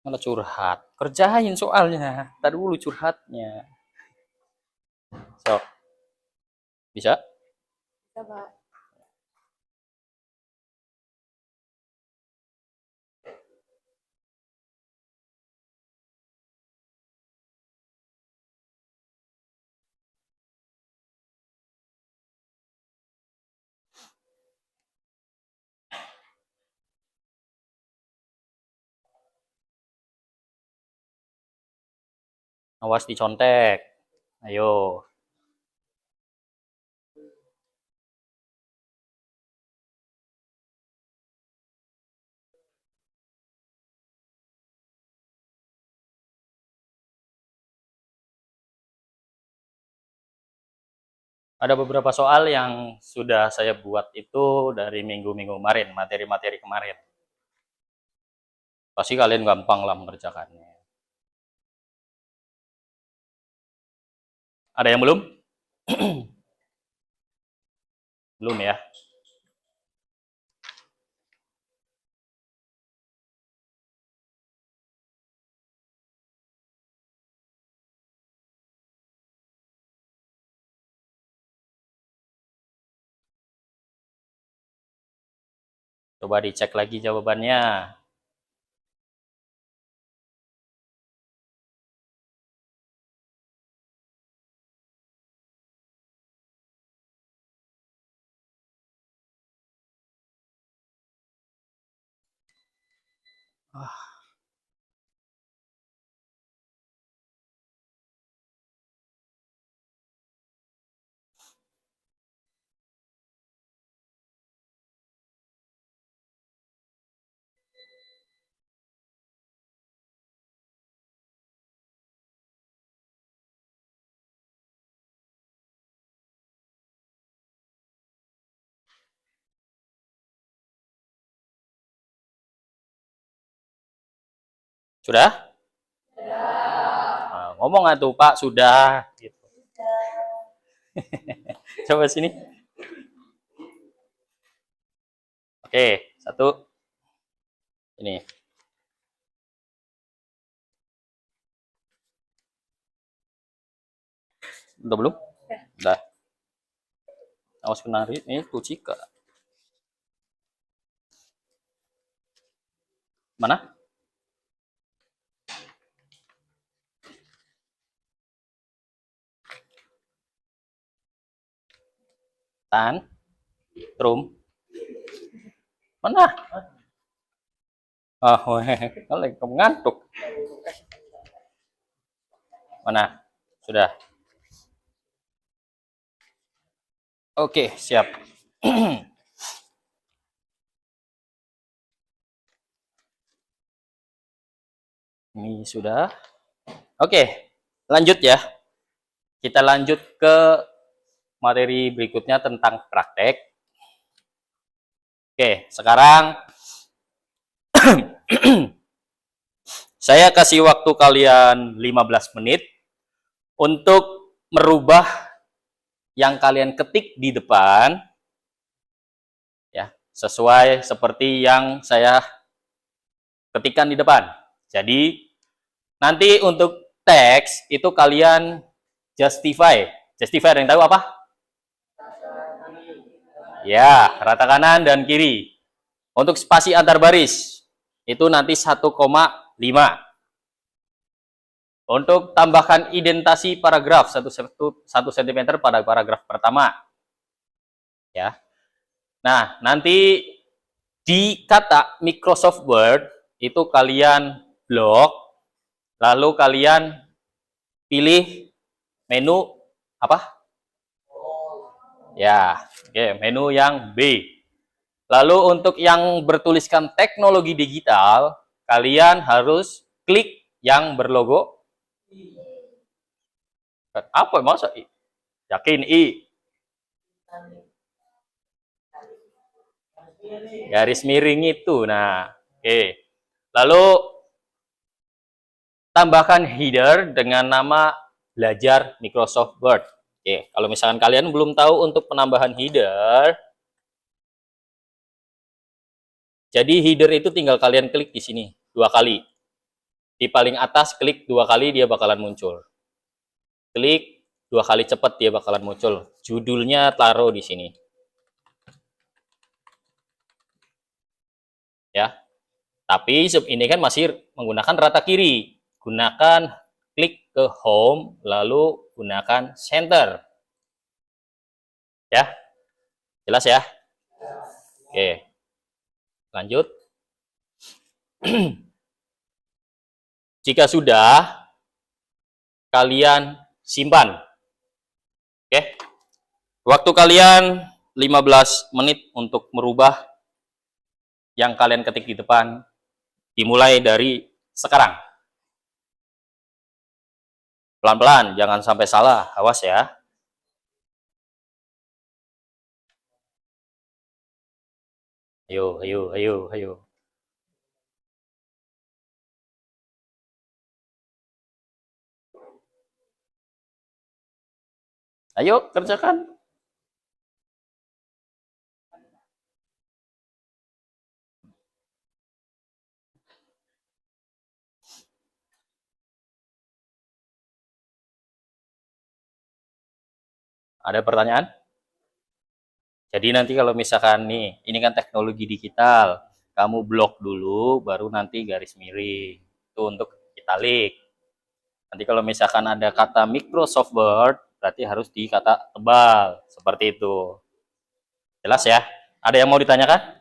Malah curhat. Kerjain soalnya. Tadi dulu curhatnya. So, bisa? Coba. Awas dicontek. Ayo. Ada beberapa soal yang sudah saya buat itu dari minggu-minggu kemarin, materi-materi kemarin. Pasti kalian gampang lah mengerjakannya. Ada yang belum? Belum ya? Coba dicek lagi jawabannya. Sudah? Nah, ngomong atuh Pak, sudah. Gitu. Coba sini. Oke, satu. Ini. Udah belum? Udah. Awas kena ini Tucika. Mana? Tan. Trum. Mana? Ah, oh, lagi ngantuk. Mana? Sudah. Oke, siap. Ini sudah. Oke, lanjut ya. Kita lanjut ke materi berikutnya tentang praktek. Oke, sekarang saya kasih waktu kalian 15 menit untuk merubah yang kalian ketik di depan ya, sesuai seperti yang saya ketikkan di depan. Jadi nanti untuk teks itu kalian justify. Justify yang tahu apa? Ya, rata kanan dan kiri. Untuk spasi antar baris itu nanti 1,5. Untuk tambahkan indentasi paragraf 1 cm pada paragraf pertama. Ya. Nah, nanti di kata Microsoft Word itu kalian blok, lalu kalian pilih menu apa? Ya, oke, menu yang B. Lalu untuk yang bertuliskan teknologi digital, kalian harus klik yang berlogo apa masa I? Yakin I? Garis miring itu. Nah, oke. Lalu tambahkan header dengan nama belajar Microsoft Word. Oke, kalau misalkan kalian belum tahu untuk penambahan header, jadi header itu tinggal kalian klik di sini 2 kali. Di paling atas klik 2 kali dia bakalan muncul. Klik 2 kali cepat dia bakalan muncul. Judulnya taruh di sini. Ya. Tapi ini kan masih menggunakan rata kiri. Gunakan klik ke home lalu gunakan center. Ya. Jelas ya? Oke. Lanjut. Jika sudah, kalian simpan. Oke. Waktu kalian 15 menit untuk merubah yang kalian ketik di depan, dimulai dari sekarang. Pelan-pelan, jangan sampai salah, awas ya. Ayo, ayo, ayo, ayo. Ayo, kerjakan. Ada pertanyaan? Jadi nanti kalau misalkan nih, ini kan teknologi digital, kamu blok dulu, baru nanti garis miring. Itu untuk italik. Nanti kalau misalkan ada kata Microsoft Word, berarti harus di kata tebal. Seperti itu. Jelas ya? Ada yang mau ditanyakan?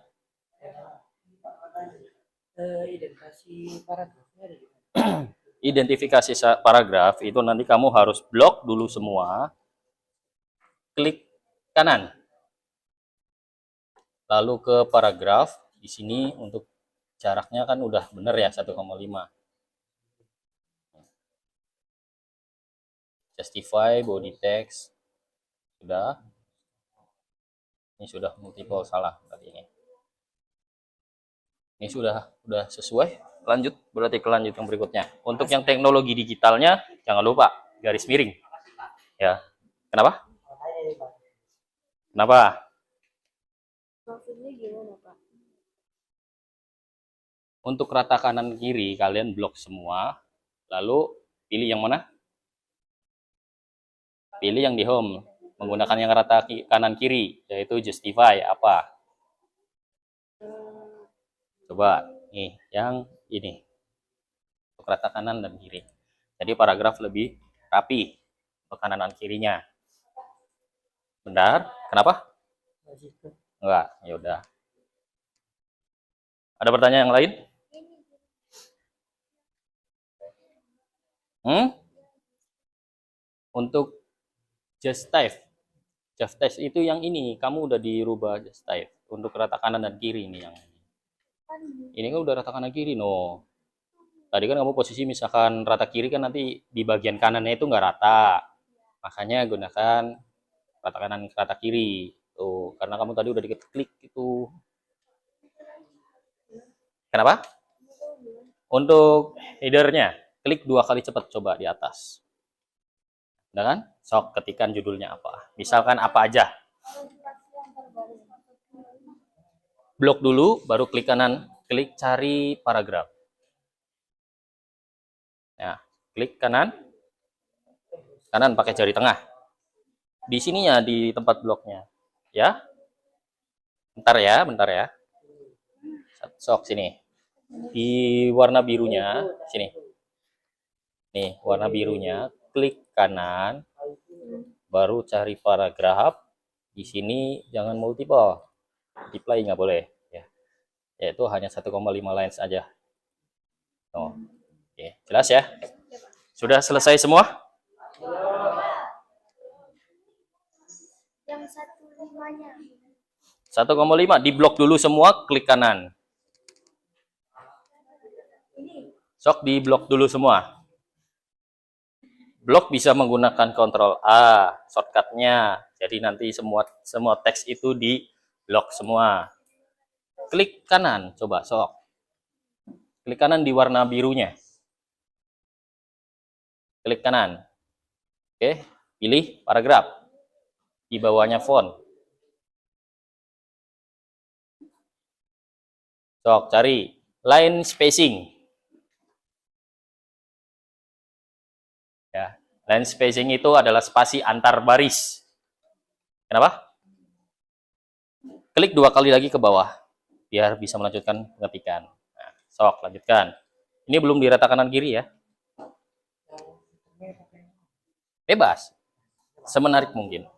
Identifikasi paragrafnya ada di mana? Identifikasi paragraf itu nanti kamu harus blok dulu semua. Klik kanan. Lalu ke paragraf. Di sini untuk jaraknya kan udah bener ya 1,5. Justify body text sudah. Ini sudah multiple salah tadi ini. Ini sudah sesuai. Lanjut, berarti ke lanjut yang berikutnya. Untuk yang teknologi digitalnya jangan lupa garis miring. Ya. Kenapa? Kenapa? Maksudnya gimana, Pak? Untuk rata kanan kiri kalian blok semua. Lalu pilih yang mana? Pilih yang di home. Menggunakan yang rata kanan kiri, yaitu justify apa? Coba nih, yang ini. Untuk rata kanan dan kiri. Jadi paragraf lebih rapi untuk kanan dan kirinya. Benar? Kenapa? Enggak, ya udah. Ada pertanyaan yang lain? Untuk just type. Just type itu yang ini, kamu udah dirubah just type. Untuk rata kanan dan kiri ini yang ini kan udah rata kanan kiri no. Tadi kan kamu posisi misalkan rata kiri kan nanti di bagian kanannya itu nggak rata. Makanya gunakan rata kanan rata kiri. Tuh, karena kamu tadi udah diklik itu. Kenapa? Untuk headernya, klik 2 kali cepat coba di atas. Udah kan? Sok ketikkan judulnya apa. Misalkan apa aja. Blok dulu, baru klik kanan, klik cari paragraf. Ya, klik kanan. Kanan pakai jari tengah. Di sininya di tempat bloknya. Ya. Bentar ya. Sok sini. Di warna birunya, sini. Nih, warna birunya, klik kanan, baru cari paragraf. Di sini jangan multiple. Multiply nggak boleh ya. Yaitu hanya 1,5 lines aja. Oh. Oke, jelas ya? Sudah selesai semua? Yang 1,5-nya. 1,5 diblok dulu semua, klik kanan. Sok diblok dulu semua. Blok bisa menggunakan Ctrl A, shortcutnya. Jadi nanti semua teks itu di blok semua. Klik kanan, coba sok. Klik kanan di warna birunya. Klik kanan. Oke, pilih paragraf. Di bawahnya font. Sok, cari line spacing. Ya, line spacing itu adalah spasi antar baris. Kenapa? Klik 2 kali lagi ke bawah, biar bisa melanjutkan pengetikan. Nah, sok, lanjutkan. Ini belum dirata kanan kiri ya. Bebas, semenarik mungkin.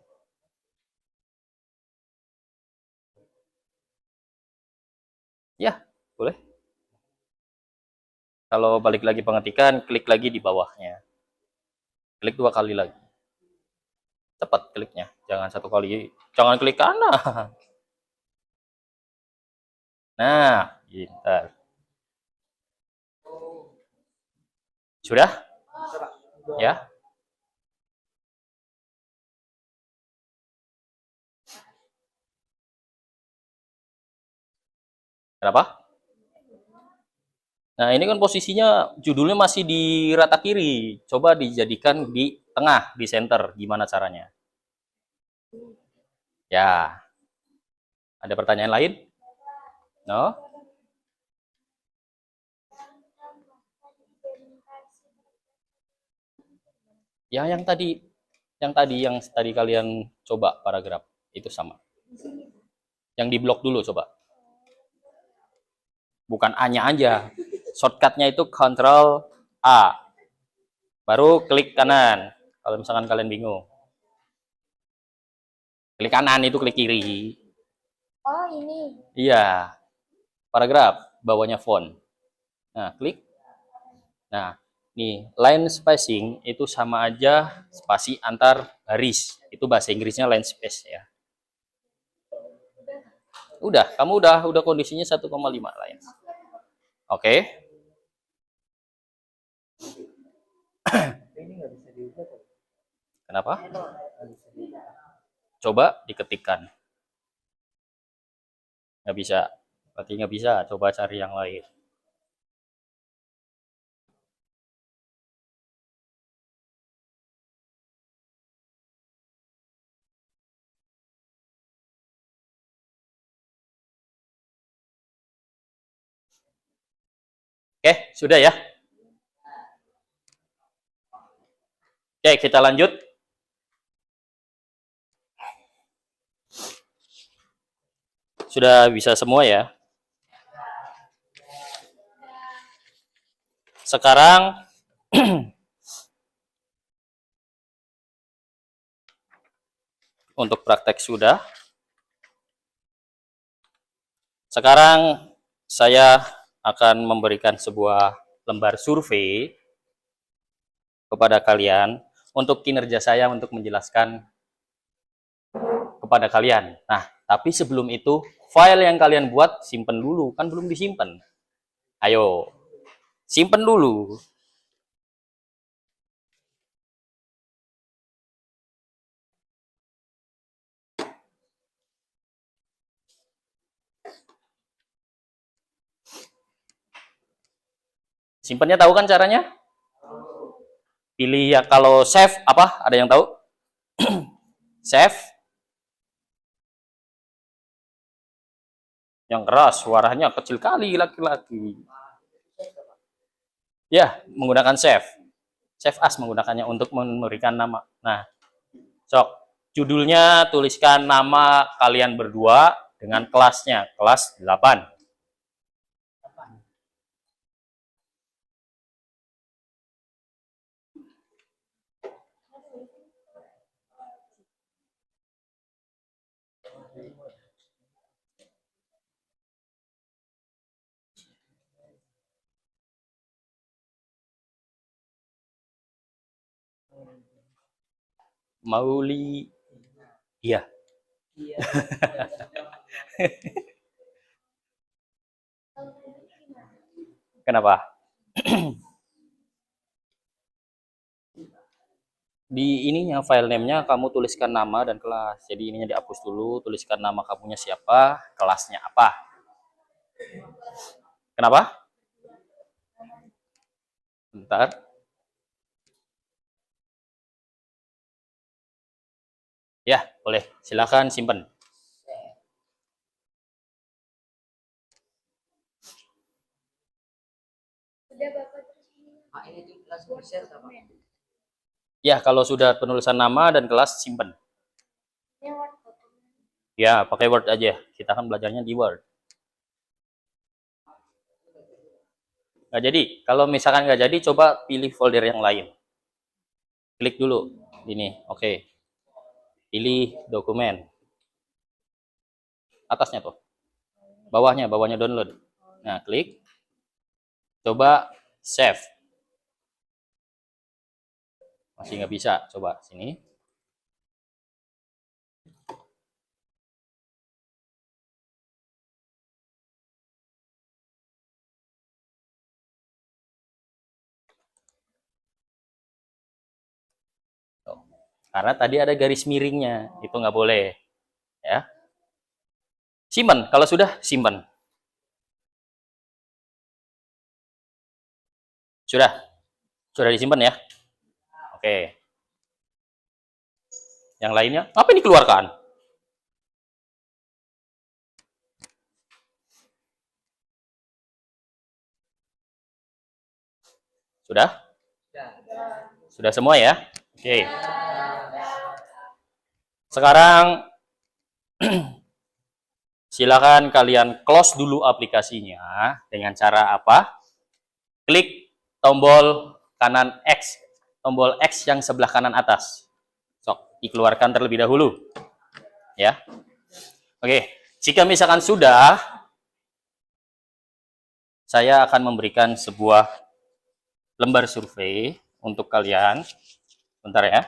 Ya, boleh. Kalau balik lagi pengetikan, klik lagi di bawahnya. Klik 2 kali lagi. Cepat kliknya, jangan 1 kali. Jangan klik kanan. Nah, pintar. Sudah? Ya. Kenapa? Nah, ini kan posisinya judulnya masih di rata kiri. Coba dijadikan di tengah, di center. Gimana caranya? Ya. Ada pertanyaan lain? No? Ya, yang tadi kalian coba paragraf itu sama. Yang di blok dulu coba. Bukan A-nya aja. Shortcutnya itu Ctrl A. Baru klik kanan. Kalau misalkan kalian bingung. Klik kanan itu klik kiri. Oh, ini. Iya. Paragraf, bawahnya font. Nah, klik. Nah, nih, line spacing itu sama aja spasi antar baris. Itu bahasa Inggrisnya line space ya. Udah, kamu udah kondisinya 1,5 line. Oke. Ini nggak bisa diubah. Kenapa? Coba diketikkan. Nggak bisa. Berarti nggak bisa. Coba cari yang lain. Oke, sudah ya. Oke, kita lanjut. Sudah bisa semua ya. Sekarang untuk praktek sudah. Sekarang saya akan memberikan sebuah lembar survei kepada kalian untuk kinerja saya untuk menjelaskan kepada kalian. Nah, tapi sebelum itu, file yang kalian buat simpen dulu, kan belum disimpan. Ayo, simpen dulu. Simpennya tahu kan caranya? Pilih ya, kalau save apa? Ada yang tahu? Save. Yang keras, suaranya kecil kali laki-laki. Ya, menggunakan save. Save as menggunakannya untuk memberikan nama. Nah, sok. Judulnya tuliskan nama kalian berdua dengan kelasnya, kelas 8. Mauli. Iya. Iya. Kenapa? Di ininya file name-nya kamu tuliskan nama dan kelas. Jadi ininya dihapus dulu, tuliskan nama kamunya siapa, kelasnya apa. Kenapa? Bentar. Ya, boleh. Silakan simpen. Sudah Bapak terus ini. Pak, ini tuh kelas share apa? Ya, kalau sudah penulisan nama dan kelas simpen. Ini Word dokumen. Ya, pakai Word aja. Kita kan belajarnya di Word. Nggak jadi. Kalau misalkan nggak jadi, coba pilih folder yang lain. Klik dulu. Ini, oke. Pilih dokumen. Atasnya tuh. Bawahnya download. Nah, klik. Coba save. Masih nggak bisa. Coba sini. Tuh. Karena tadi ada garis miringnya, itu nggak boleh. Ya. Simpan. Kalau sudah, simpan. Sudah. Sudah disimpan ya. Oke. Yang lainnya, apa ini dikeluarkan? Sudah? Sudah semua ya? Oke. Sekarang silakan kalian close dulu aplikasinya dengan cara apa? Klik tombol kanan X, tombol X yang sebelah kanan atas. Sok, dikeluarkan terlebih dahulu. Ya. Oke, jika misalkan sudah, saya akan memberikan sebuah lembar survei untuk kalian. Bentar ya.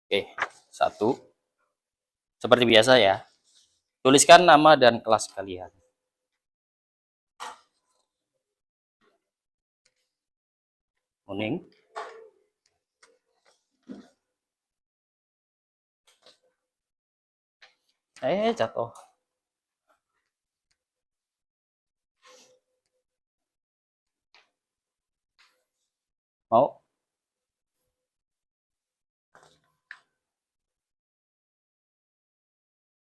Oke, satu. Seperti biasa ya. Tuliskan nama dan kelas kalian. Kuning. Jatuh. Mau?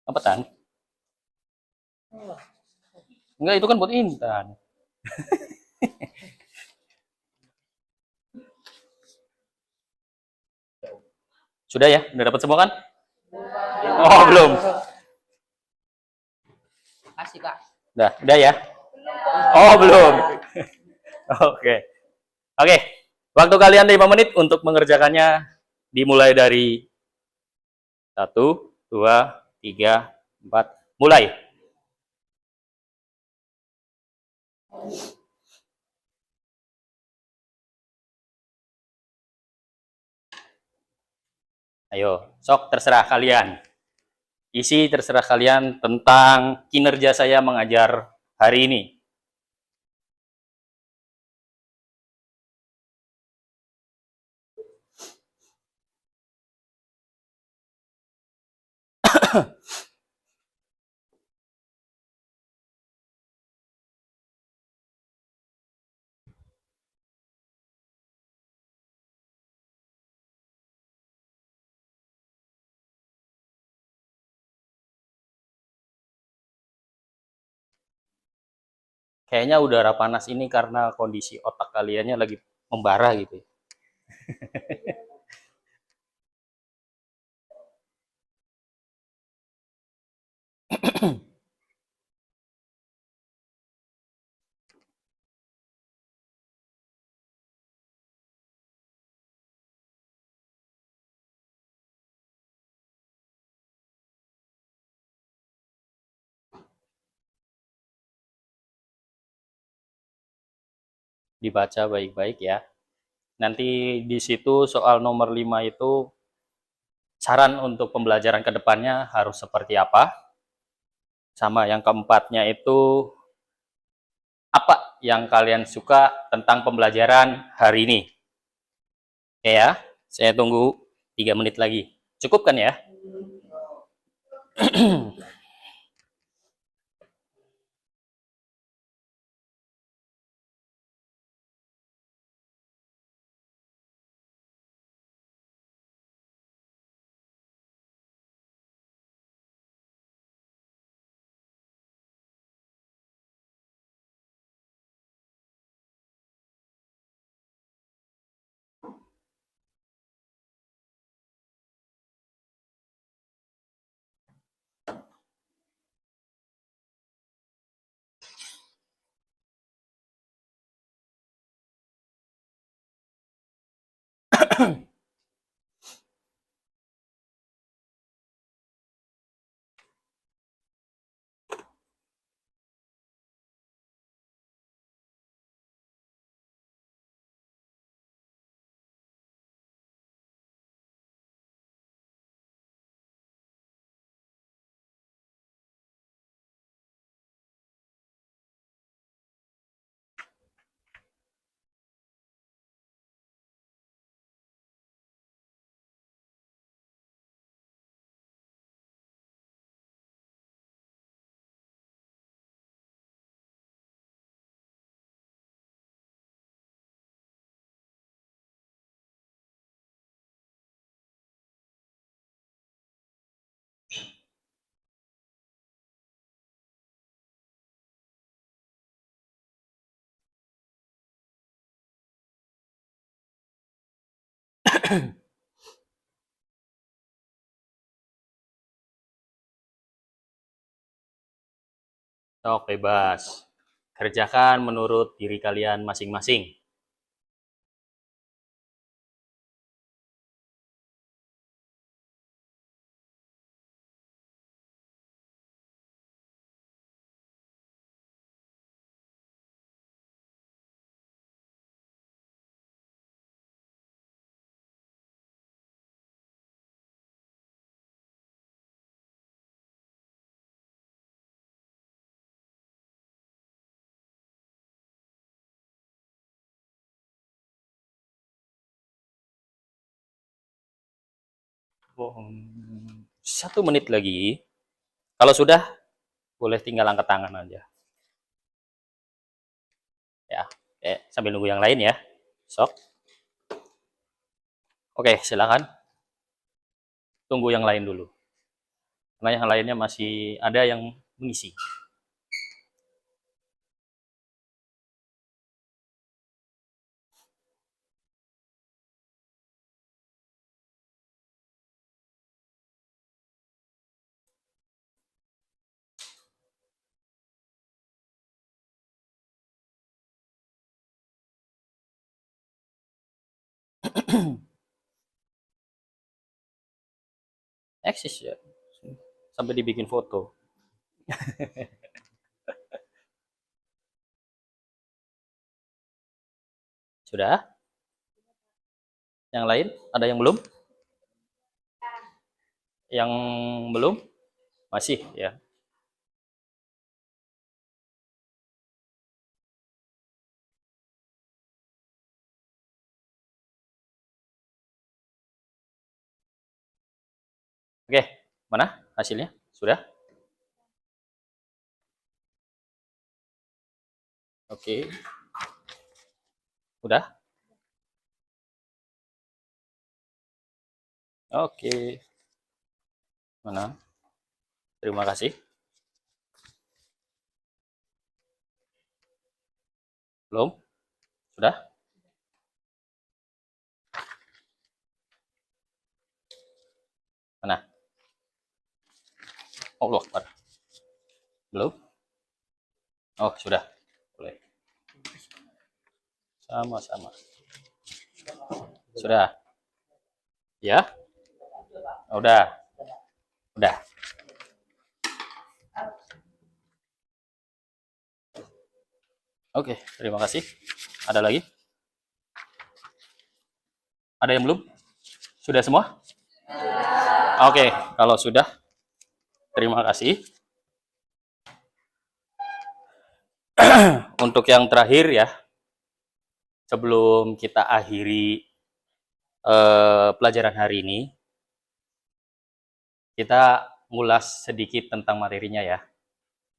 Apa tan? Enggak, itu kan buat Intan. Sudah ya? Udah dapat semua kan? Oh, belum. Kasih Kak. Udah ya? Oh, belum. Oke. Oke. Waktu kalian 5 menit untuk mengerjakannya dimulai dari 1, 2, 3, 4. Mulai. Ayo, sok terserah kalian. Isi terserah kalian tentang kinerja saya mengajar hari ini. Kayaknya udara panas ini karena kondisi otak kaliannya lagi membara gitu. Dibaca baik-baik ya. Nanti di situ soal nomor 5 itu saran untuk pembelajaran kedepannya harus seperti apa. Sama yang keempatnya itu apa yang kalian suka tentang pembelajaran hari ini. Oke ya, saya tunggu 3 menit lagi. Cukup kan ya? Sok bebas. Kerjakan menurut diri kalian masing-masing. Satu menit lagi. Kalau sudah, boleh tinggal angkat tangan aja. Ya, sambil nunggu yang lain ya. Sok. Oke, silakan. Tunggu yang lain dulu. Karena yang lainnya masih ada yang mengisi. Eksis ya. Sampai dibikin foto. Sudah? Yang lain? Ada yang belum? Yang belum? Masih ya. Oke, mana hasilnya? Sudah? Oke. Udah? Oke. Mana? Terima kasih. Belum? Sudah? Mana? Allah Akbar. Belum? Oh, sudah. Boleh. Sama-sama. Sudah? Ya? Udah. Udah. Oke, terima kasih. Ada lagi? Ada yang belum? Sudah semua? Oke, kalau sudah, terima kasih. Untuk yang terakhir ya, sebelum kita akhiri pelajaran hari ini, kita ngulas sedikit tentang materinya ya.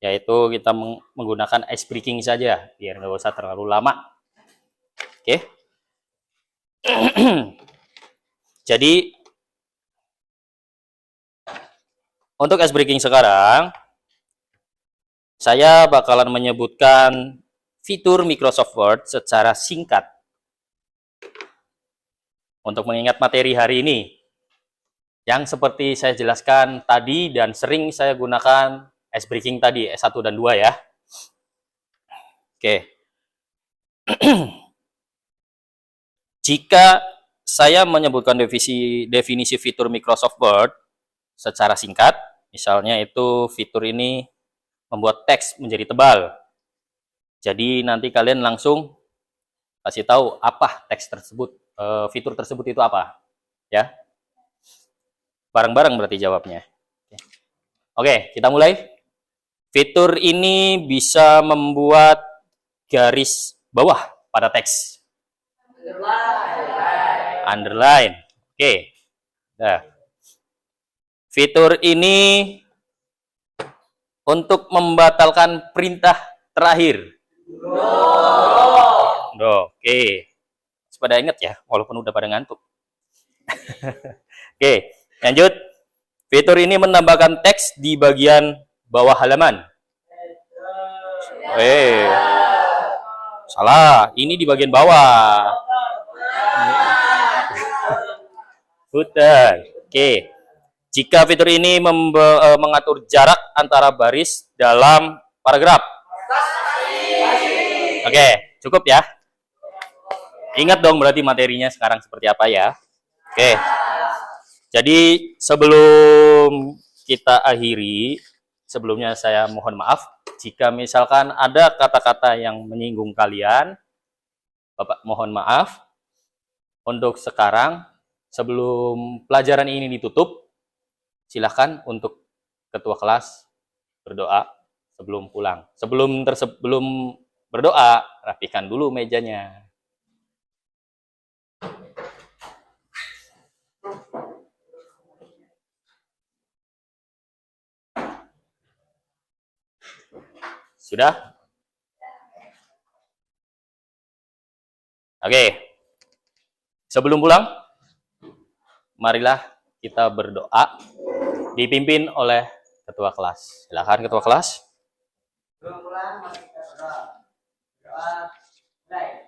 Yaitu kita menggunakan ice breaking saja, biar nggak usah terlalu lama. Oke. Jadi, untuk ice breaking sekarang, saya bakalan menyebutkan fitur Microsoft Word secara singkat. Untuk mengingat materi hari ini, yang seperti saya jelaskan tadi dan sering saya gunakan ice breaking tadi, S1 dan 2 ya. Oke. Jika saya menyebutkan definisi fitur Microsoft Word secara singkat. Misalnya itu fitur ini membuat teks menjadi tebal. Jadi nanti kalian langsung kasih tahu apa teks tersebut, fitur tersebut itu apa, ya. Bareng-bareng berarti jawabnya. Oke, kita mulai. Fitur ini bisa membuat garis bawah pada teks. Underline. Oke. Nah. Fitur ini untuk membatalkan perintah terakhir. Oke. Pada ingat ya, walaupun udah pada ngantuk. Oke, lanjut. Fitur ini menambahkan teks di bagian bawah halaman. Salah. Ini di bagian bawah. Betul. Oke. Jika fitur ini mengatur jarak antara baris dalam paragraf. Oke, cukup ya. Ingat dong berarti materinya sekarang seperti apa ya. Oke. Jadi sebelum kita akhiri, sebelumnya saya mohon maaf jika misalkan ada kata-kata yang menyinggung kalian. Bapak mohon maaf. Untuk sekarang, sebelum pelajaran ini ditutup, silahkan untuk ketua kelas berdoa sebelum pulang. Sebelum berdoa, rapikan dulu mejanya. Sudah? Oke. Sebelum pulang, marilah kita berdoa dipimpin oleh ketua kelas. Silakan ketua kelas. Berpulang, mari kita berdoa. Mulai.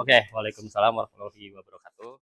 Oke, waalaikumsalam warahmatullahi wabarakatuh.